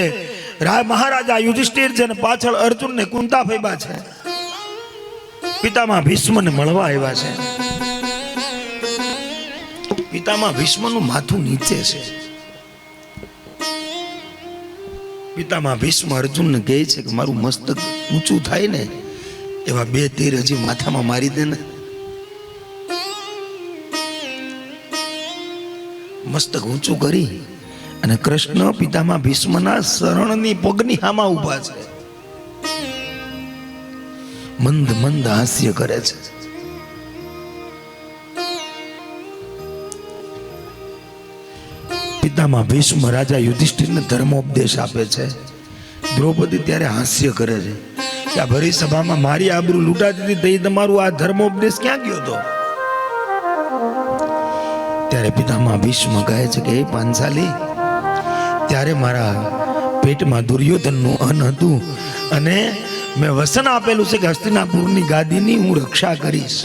મહારાજા યુધિષ્ઠિર છે, અને પાછળ અર્જુન ને કુંતા ફૈબા છે. પિતામહ ભીષ્મને મળવા આવ્યા છે. પિતામહ ભીષ્મનું માથું નીચે છે. પિતામહ ભીષ્મ અર્જુનને કહે છે કે મારું મસ્તક ઊંચું થાય ને એવા 2 તીર હજી માથામાં મારી દે ને. મસ્તક ઊંચું કરી અને કૃષ્ણ પિતામહ ભીષ્મના શરણની પગની હામાં ઊભા છે. મંદ મંદ હાસ્ય કરે છે. પિતામાં ભીષ્મ રાજા યુધિષ્ઠિરને ધર્મોપદેશ આપે છે. દ્રૌપદી ત્યારે હાસ્ય કરે છે કે આ ભરી સભામાં મારી આબરૂ લૂંટાતી હતી, તે તમારું આ ધર્મોપદેશ ક્યાં ગયો હતો? ત્યારે પિતામાં ભીષ્મ કહે છે કે એ પાંચાલી, ત્યારે મારા પેટમાં દુર્યોધનનું અન્ન હતું અને મેં વસન આપેલું છે કે હસ્તિનાપુરની ગાદીની હું રક્ષા કરીશ.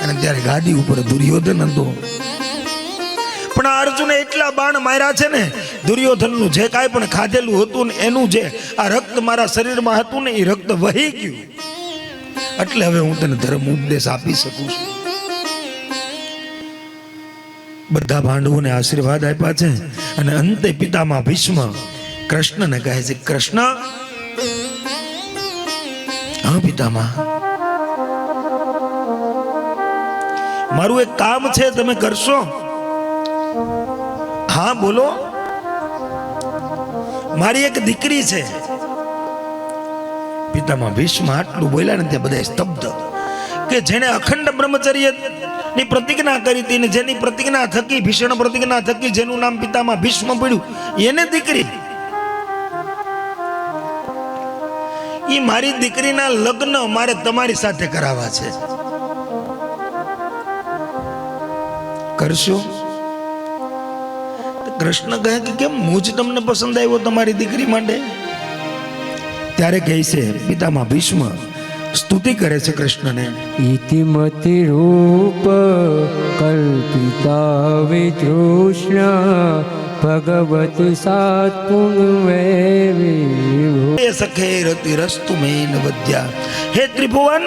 અને ત્યારે ગાદી ઉપર દુર્યોધન હતો. પણ આ અર્જુને એટલા બાણ માર્યા છે ને, દુર્યોધનનું જે કાંઈ પણ ખાધેલું હતું ને એનું જે આ રક્ત મારા શરીરમાં હતું ને એ રક્ત વહી ગયું. એટલે હવે હું તને ધર્મ ઉપદેશ આપી શકું છું. બધા પાંડવોને આશીર્વાદ આપ્યા છે અને અંતે પિતામાં ભીષ્મ કૃષ્ણને કહે છે, કૃષ્ણ, હા પિતામાં, મારું એક કામ છે, તમે કરશો? હા બોલો. મારી એક દીકરી છે. પિતામાં ભીષ્મ આટલું બોલ્યા ને ત્યાં બધા સ્તબ્ધ, કે જેને અખંડ બ્રહ્મચર્ય ની પ્રતિજ્ઞા કરી હતી ને જેની પ્રતિજ્ઞા થકી, ભીષણ પ્રતિજ્ઞા થકી જેનું નામ પિતામાં ભીષ્મ પડ્યું, એને દીકરી. ઈ મારી દીકરીના લગ્ન મારે તમારી સાથે કરાવવા છે, કરશો? કૃષ્ણ કહે કે કેમ, હું જ તમને પસંદ આવ્યો તમારી દીકરી માટે? ત્યારે કહે છે પિતામાં ભીષ્મ સ્તુતિ કરે છે કૃષ્ણને. ઇતિમતિ રૂપ કલ્પિતા વિતૃષ્ણ ભગવત સાત પુનઃ સખે રતિ રસ્તુ મેન વદ્યા. હે ત્રિભુવન,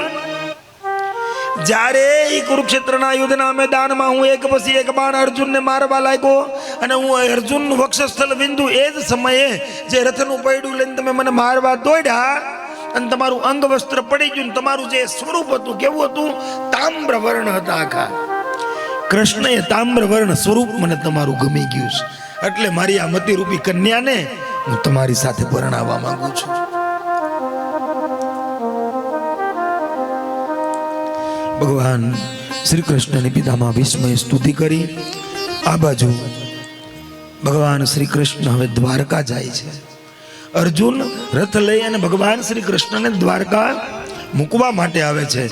જ્યારે એ કુરુક્ષેત્રના યુદ્ધના મેદાનમાં હું એક પછી એક બાણ અર્જુનને મારવા લાગ્યો અને હું અર્જુનનું વક્ષસ્થળ બિંદુ, એ જ સમયે જે રથનું પૈડું લઈને તમે મને મારવા દોડ્યા અને તમારું અંગ વસ્ત્ર પડી ગયું, તમારું જે સ્વરૂપ હતું કેવું હતું? તામ્ર વર્ણ હતા આખા. કૃષ્ણએ તામ્ર વર્ણ સ્વરૂપ મને તમારું ગમી ગયું છે, એટલે મારી આ મતિરૂપી કન્યાને હું તમારી સાથે પરણાવવા માંગુ છું. ભગવાન શ્રી કૃષ્ણની પિતામાં ભીષ્મએ સ્તુતિ કરી. આ બાજુ ભગવાન શ્રી કૃષ્ણ હવે દ્વારકા જાય છે. અર્જુન રથ લઈ અને ભગવાન શ્રી કૃષ્ણને દ્વારકા મૂકવા માટે આવે છે.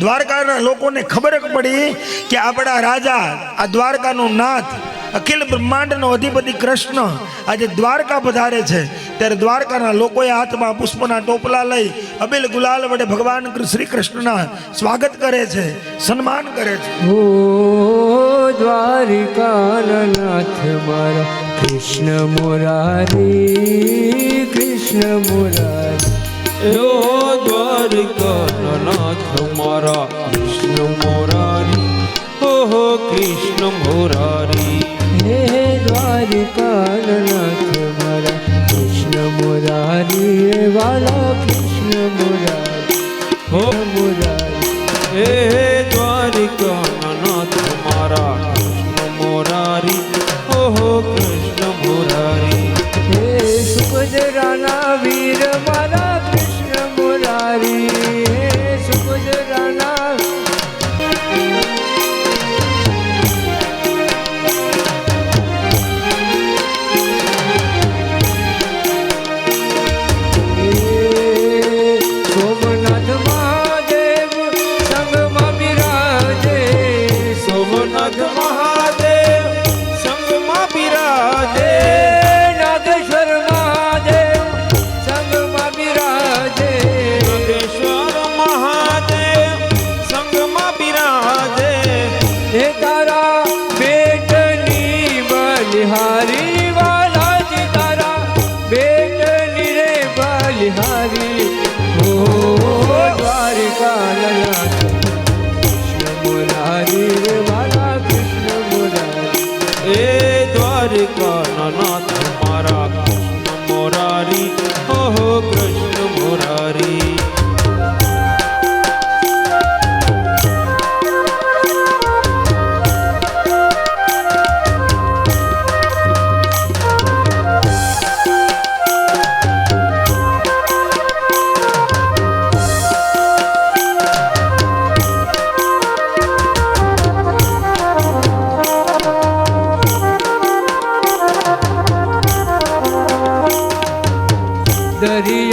દ્વારકાના લોકોને ખબર પડી કે આપણા રાજા, આ દ્વારકાનો નાથ, અખિલ બ્રહ્માંડનો અધિપતિ કૃષ્ણ આજે દ્વારકા પધારે છે. ત્યારે દ્વારકાના લોકોએ હાથમાં પુષ્પના ટોપલા લઈ અબિલ ગુલાલ વડે ભગવાન શ્રી કૃષ્ણના સ્વાગત કરે છે, સન્માન કરે છે. ઓ દ્વારિકાનાથ મારા કૃષ્ણ મુરારી, કૃષ્ણ મુરારી. ઓ દ્વારિકાનાથ મારા કૃષ્ણ મુરારી, ઓહો કૃષ્ણ મુરારી. હે દ્વારિકાનાથ મારા કૃષ્ણ મુરારી, વાલા કૃષ્ણ મુરારી, હો મુરારી. હે દ્વારિકાનાથ મારા કૃષ્ણ મુરારી, ઓહો કૃષ્ણ મુરારી. હે સુભદ્રાના વીર મારા કૃષ્ણ મુરારી, હે સુભદ્રાના સોમનાથ મહાદેવ સંગમાં બિરાજ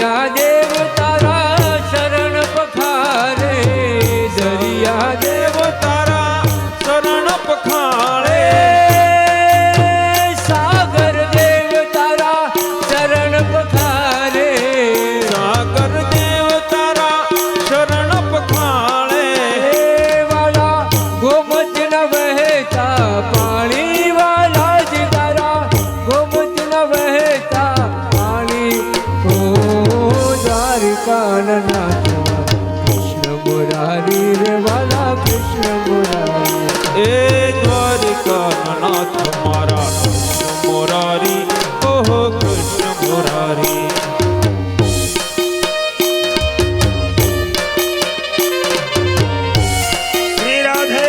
દરિયા દેવ તારા શરણ પખારે દરિયા દેવ તારા શરણ પખાળે સાગર દેવ તારા શરણ પખારે સાગર દેવ તારા શરણ પખાળે વાલા ગોમત ન વહેતા પાણી વાલા જ તારા ગોમત ન વહેતા પાણી ઓ દ્વારિકાનાથ કૃષ્ણ મુરારી રે વાલા કૃષ્ણ મુરારી એ દ્વારિકા નાથ મારા કૃષ્ણ મુરારી ઓહો કૃષ્ણ મુરારી શ્રી રાધે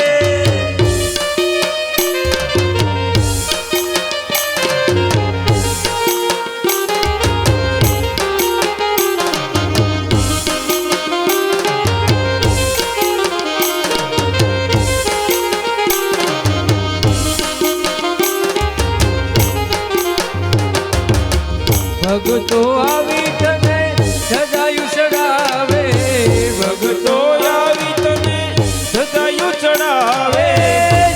ભગતો આવી તને સદાયું ચડાવે ભગતો આવી તને સદાયું ચડાવે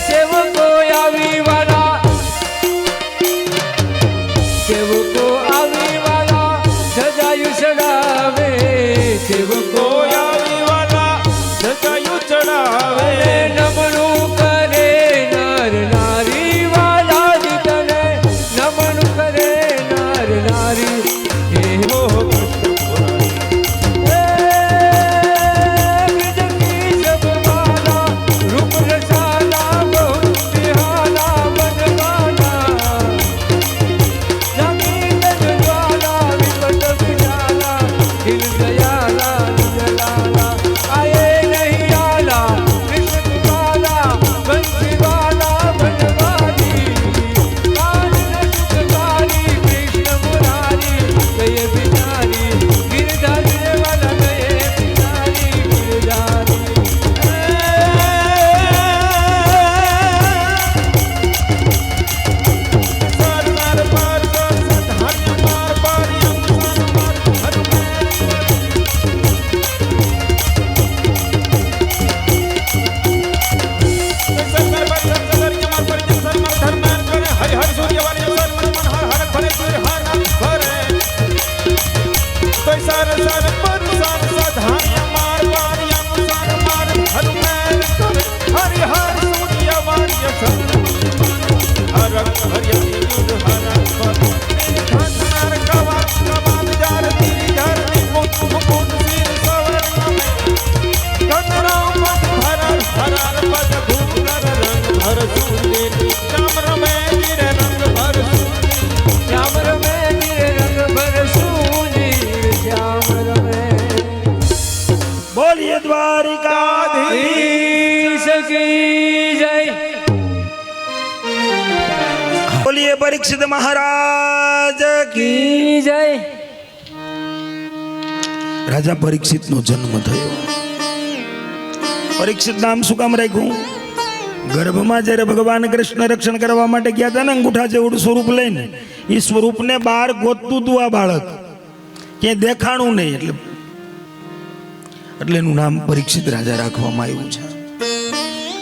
સેવકો આવી વાલા સેવકો આવી વાલા સદાયું ચડાવે સેવકો આવી વાલા સદાયું ચડાવે નમણું કરે નર નારી વાલા જ તને નમણું કરે નર નારી હે હો કૃષ્ણ મુરારી રૂપ રસાલા બહુ બિહાલા બનવાના જમીન જ્વાલા વિપત વિજાલા દિલ દયાલા જલાલા આયે નહીં આલા કૃષ્ણ કૃપાલા બંસીવાલા બનવાની કાન નટકારી કૃષ્ણ મુરારી ગયે બિચારી ગિરધારી રે વાલા ગયે બિચારી ગિરધારી શ્યામ રમે ગિર રંગ ભરસૂની શ્યામ રમે બોલીએ દ્વારિકાધીશ કી જય બોલીએ પરીક્ષિત મહારાજ કી કી જય રાજા પરીક્ષિત નો જન્મ થયો. પરીક્ષિત નામ શું કામ રાખ્યું? ગર્ભમાં જ્યારે ભગવાન કૃષ્ણ રક્ષણ કરવા માટે ગયા હતા ને અંગૂઠા જેવડું સ્વરૂપ લઈને, એ સ્વરૂપને બહાર ગોતતું હતું આ બાળક, ક્યાંય દેખાણું નહીં, એટલે એનું નામ પરીક્ષિત રાજા રાખવામાં આવ્યું છે.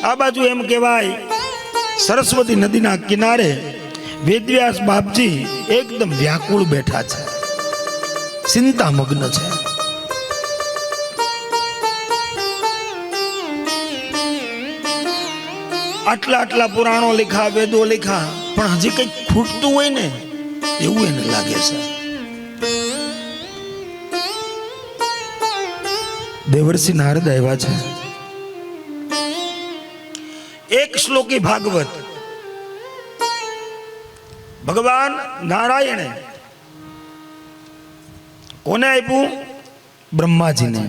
આ બાજુ એમ કહેવાય સરસ્વતી નદીના કિનારે વેદવ્યાસ બાપજી એકદમ વ્યાકુળ બેઠા છે, ચિંતામગ્ન છે. આટલા પુરાણો લખ્યા, વેદો લખ્યા, પણ હજી કંઈક ખૂટતું હોય ને એવું એને લાગે છે. દેવર્ષિ નારદ આવ્યા છે. એક શ્લોકી ભાગવત ભગવાન નારાયણે કોને આપ્યું? બ્રહ્માજીને.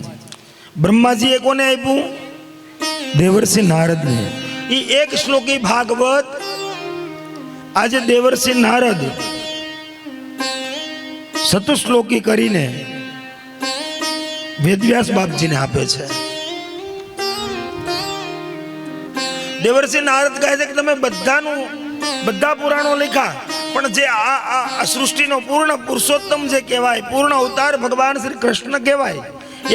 બ્રહ્માજીએ કોને આપ્યું? દેવર્ષિ નારદને. એ એક શ્લોકી ભાગવત આજે દેવર્ષિ નારદ શતશ્લોકી કરીને વેદવ્યાસ બાપજીને આપે છે. દેવર્ષિ નારદ કહે છે કે તમે બધા પુરાણો લખ્યા, પણ જે આ સૃષ્ટિનો પૂર્ણ પુરુષોત્તમ જે કહેવાય, પૂર્ણ અવતાર ભગવાન શ્રી કૃષ્ણ કહેવાય,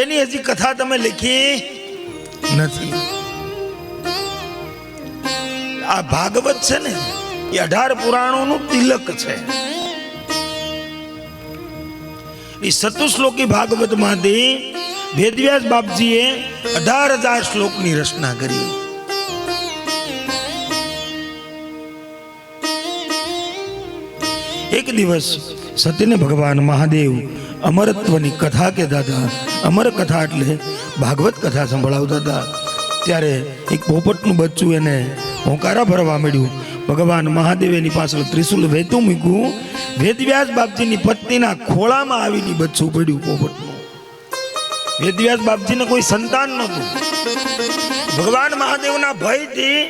એની હજી કથા તમે લખી નથી. આ ભાગવત છે ને એ 18 પુરાણોનું તિલક છે. એ 7 શ્લોકી ભાગવતમાંથી વેદવ્યાસ બાપજીએ 18,000 શ્લોકની રચના કરી. એક દિવસ સત્યને ભગવાન મહાદેવ અમરત્વની કથા કહેતા હતા. અમર કથા એટલે ભાગવત કથા સંભળાવતા હતા. ત્યારે એક પોપટનું બચ્ચું એને હોંકારા ભરવા મળ્યું. ભગવાન મહાદેવ એની પાછળ ત્રિશુલ વહેતું મૂક્યું. વેદવ્યાસ બાપજીની પત્નીના ખોળામાં આવીને બચ્ચું પડ્યું પોપટનું. વેદવ્યાસ બાપજીને કોઈ સંતાન નહોતું. ભગવાન મહાદેવના ભયથી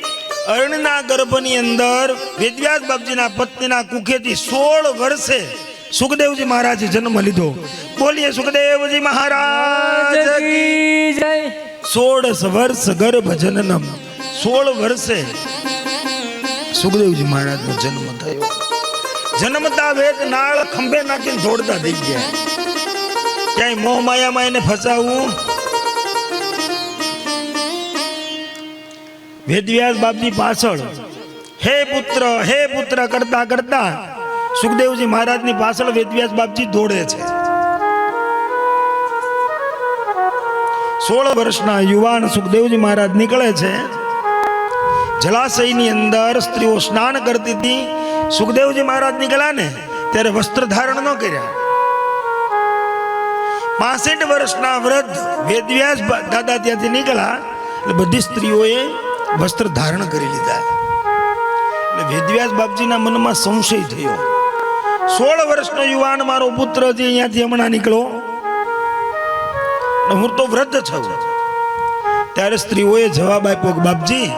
અરણના ગર્ભની અંદર વેદવ્યાસ બાપજીના પત્નીના કુખેથી 16 વર્ષે સુખદેવજી મહારાજે જન્મ લીધો. બોલીએ સુખદેવજી મહારાજ કી જય. 16 વર્ષ ગર્ભ જનનમ. 16 વર્ષે સુખદેવજી મહારાજનો જન્મ થયો. જન્મતા વેદ નાળ ખંભે નાખીને દોડતા થઈ ગયા. ક્યાંય મોહ માયામાં એને ફસાવવું. વેદવ્યાસ બાપજી પાછળ હે પુત્ર કરતા કરતા સુખદેવજી મહારાજની પાછળ વેદવ્યાસ બાપજી દોડે છે. 16 વર્ષના યુવાન સુખદેવજી મહારાજ નીકળે છે. જલાશયની અંદર સ્ત્રીઓ સ્નાન કરતી હતી. સુખદેવજી મહારાજ નીકળ્યા ને ત્યારે વસ્ત્ર ધારણ ન કર્યા. 65 વર્ષના વૃદ્ધ વેદવ્યાસ દાદા ત્યાંથી નીકળ્યા એટલે બધી સ્ત્રીઓએ વસ્ત્ર ધારણ કરી લીધા. એટલે વેદવ્યાસ બાપજીના મનમાં સંશય થયો. 16 વર્ષનો યુવાન મારો પુત્ર જે અહીંયાથી હમણાં નીકળો, હું તો વૃદ્ધ છું. ત્યારે સ્ત્રીઓએ જવાબ આપ્યો કે બાપજી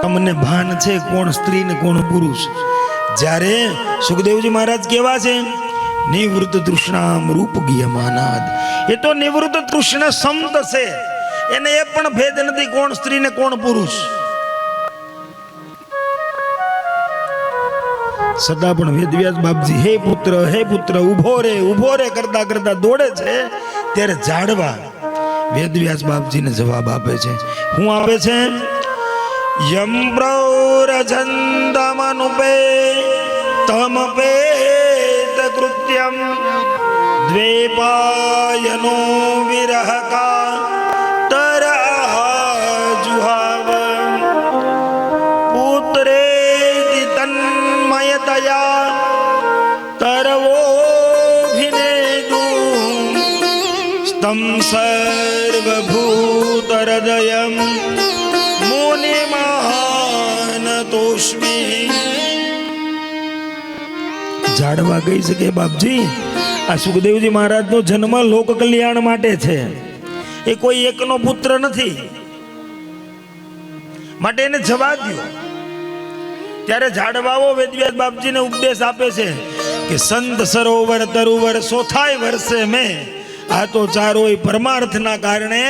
તમને ભાન છે કોણ સ્ત્રી ને કોણ પુરુષ? જ્યારે સુખદેવજી મહારાજ કેવા છે, નિવૃત્ત તૃષ્ણામ રૂપ ગિયમાનાદ. એ તો નિવૃત્ત તૃષ્ણ સંત છે, એને એ પણ ભેદ નથી કોણ સ્ત્રી ને કોણ પુરુષ. છતાં પણ વેદવ્યાસ બાપજી હે પુત્ર ઉભો રે કરતા કરતા દોડે છે. ત્યારે ઝાડવા વેદવ્યાસ બાપજીને જવાબ આપે છે. હું આપે છે યમ પ્રૌરજંદમનુપે તમપેત કૃત્યમ દ્વેપાયનો વિરહકા તરજુહાવ પુત્રેતિ તન્મયતયા તરવોભિનેદુ સ્તમ સર્વભૂતહૃદયમ ઝાડવા કહી શકે બાપજી આ સુખદેવજી મહારાજનો જન્મ લોક કલ્યાણ માટે છે. એ કોઈ એકનો પુત્ર નથી, માટે એને જવા દો. ત્યારે ઝાડવાઓ વેદવ્યાસ બાપજીને ઉપદેશ આપે છે કે સંત સરોવર તરુવર સોથાય વર્ષે મેં આ તો ચારોય પરમાર્થના કારણે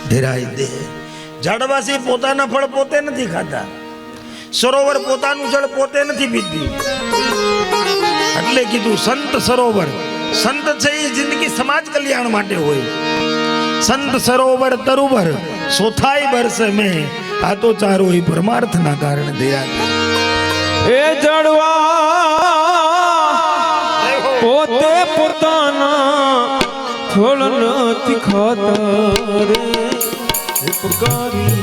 ધીરાઈ દે. ઝાડવાસી પોતાના ફળ પોતે નથી ખાતા, સરોવર પોતાનું જળ પોતે નથી પીતી. એટલે કીધું સંત સરોવર. સંત છે એ જિંદગી સમાજ કલ્યાણ માટે હોય. સંત સરોવર તરુવર સોથાય વર્ષ મેં આ તો ચારો એ પરમાર્થના કારણે દયા. એ જડવા પોતે પોતાના ફળ નથી ખાતા રે ઉપકારી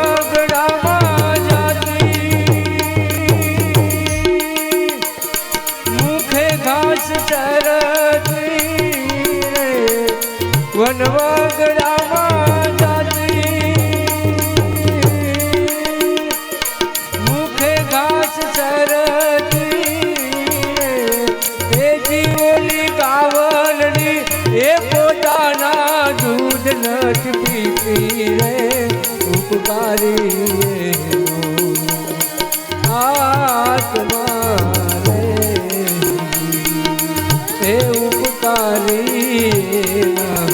વનવગડામાં જાતી મુખે ઘાસ ચરતી રે. વનવગડામાં જાતી રે ઉપકારી એનો આત્મા રે હે ઉપકારી એના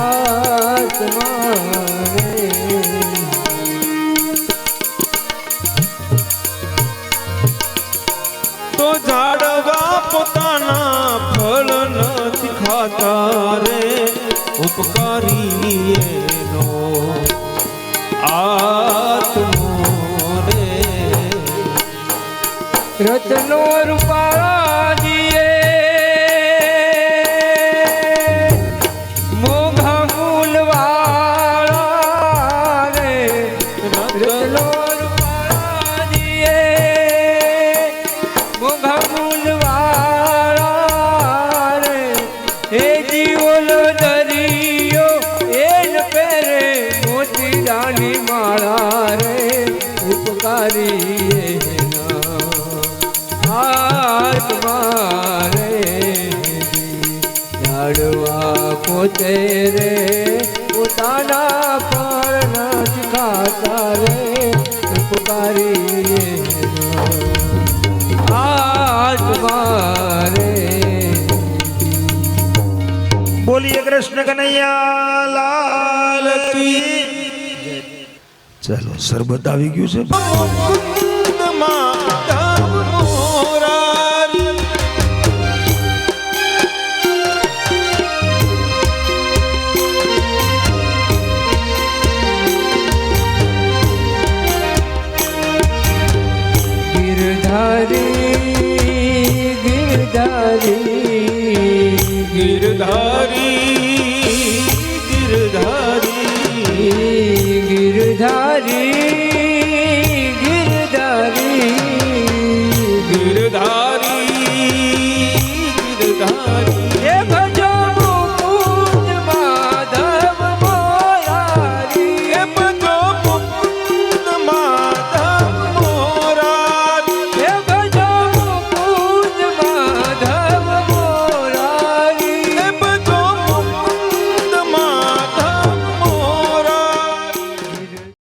આત્મા રે તો ઝાડવા પોતાના ફળ નથી ખાતા રે ઉપકારી એનો આત્મો રે રત્નો રૂપાળા દિયે મોઘા મૂલવાળા રે રત્નો રૂપાળા દિયે મોઘા મૂલવાળા રે હે જીવોલો દરિયો એન પેરે મોતી રાની માળા રે ઉપકારી આત્મા રે ઝાડવા પોતે રે પોતાના ફળ નથી ખાતા રે ઉપકારી આત્મા રે બોલીએ કૃષ્ણ કનૈયા લાલ કી ચાલો શરબત આવી ગયું છે મુકુંદમાં મોરારી ગિરધારી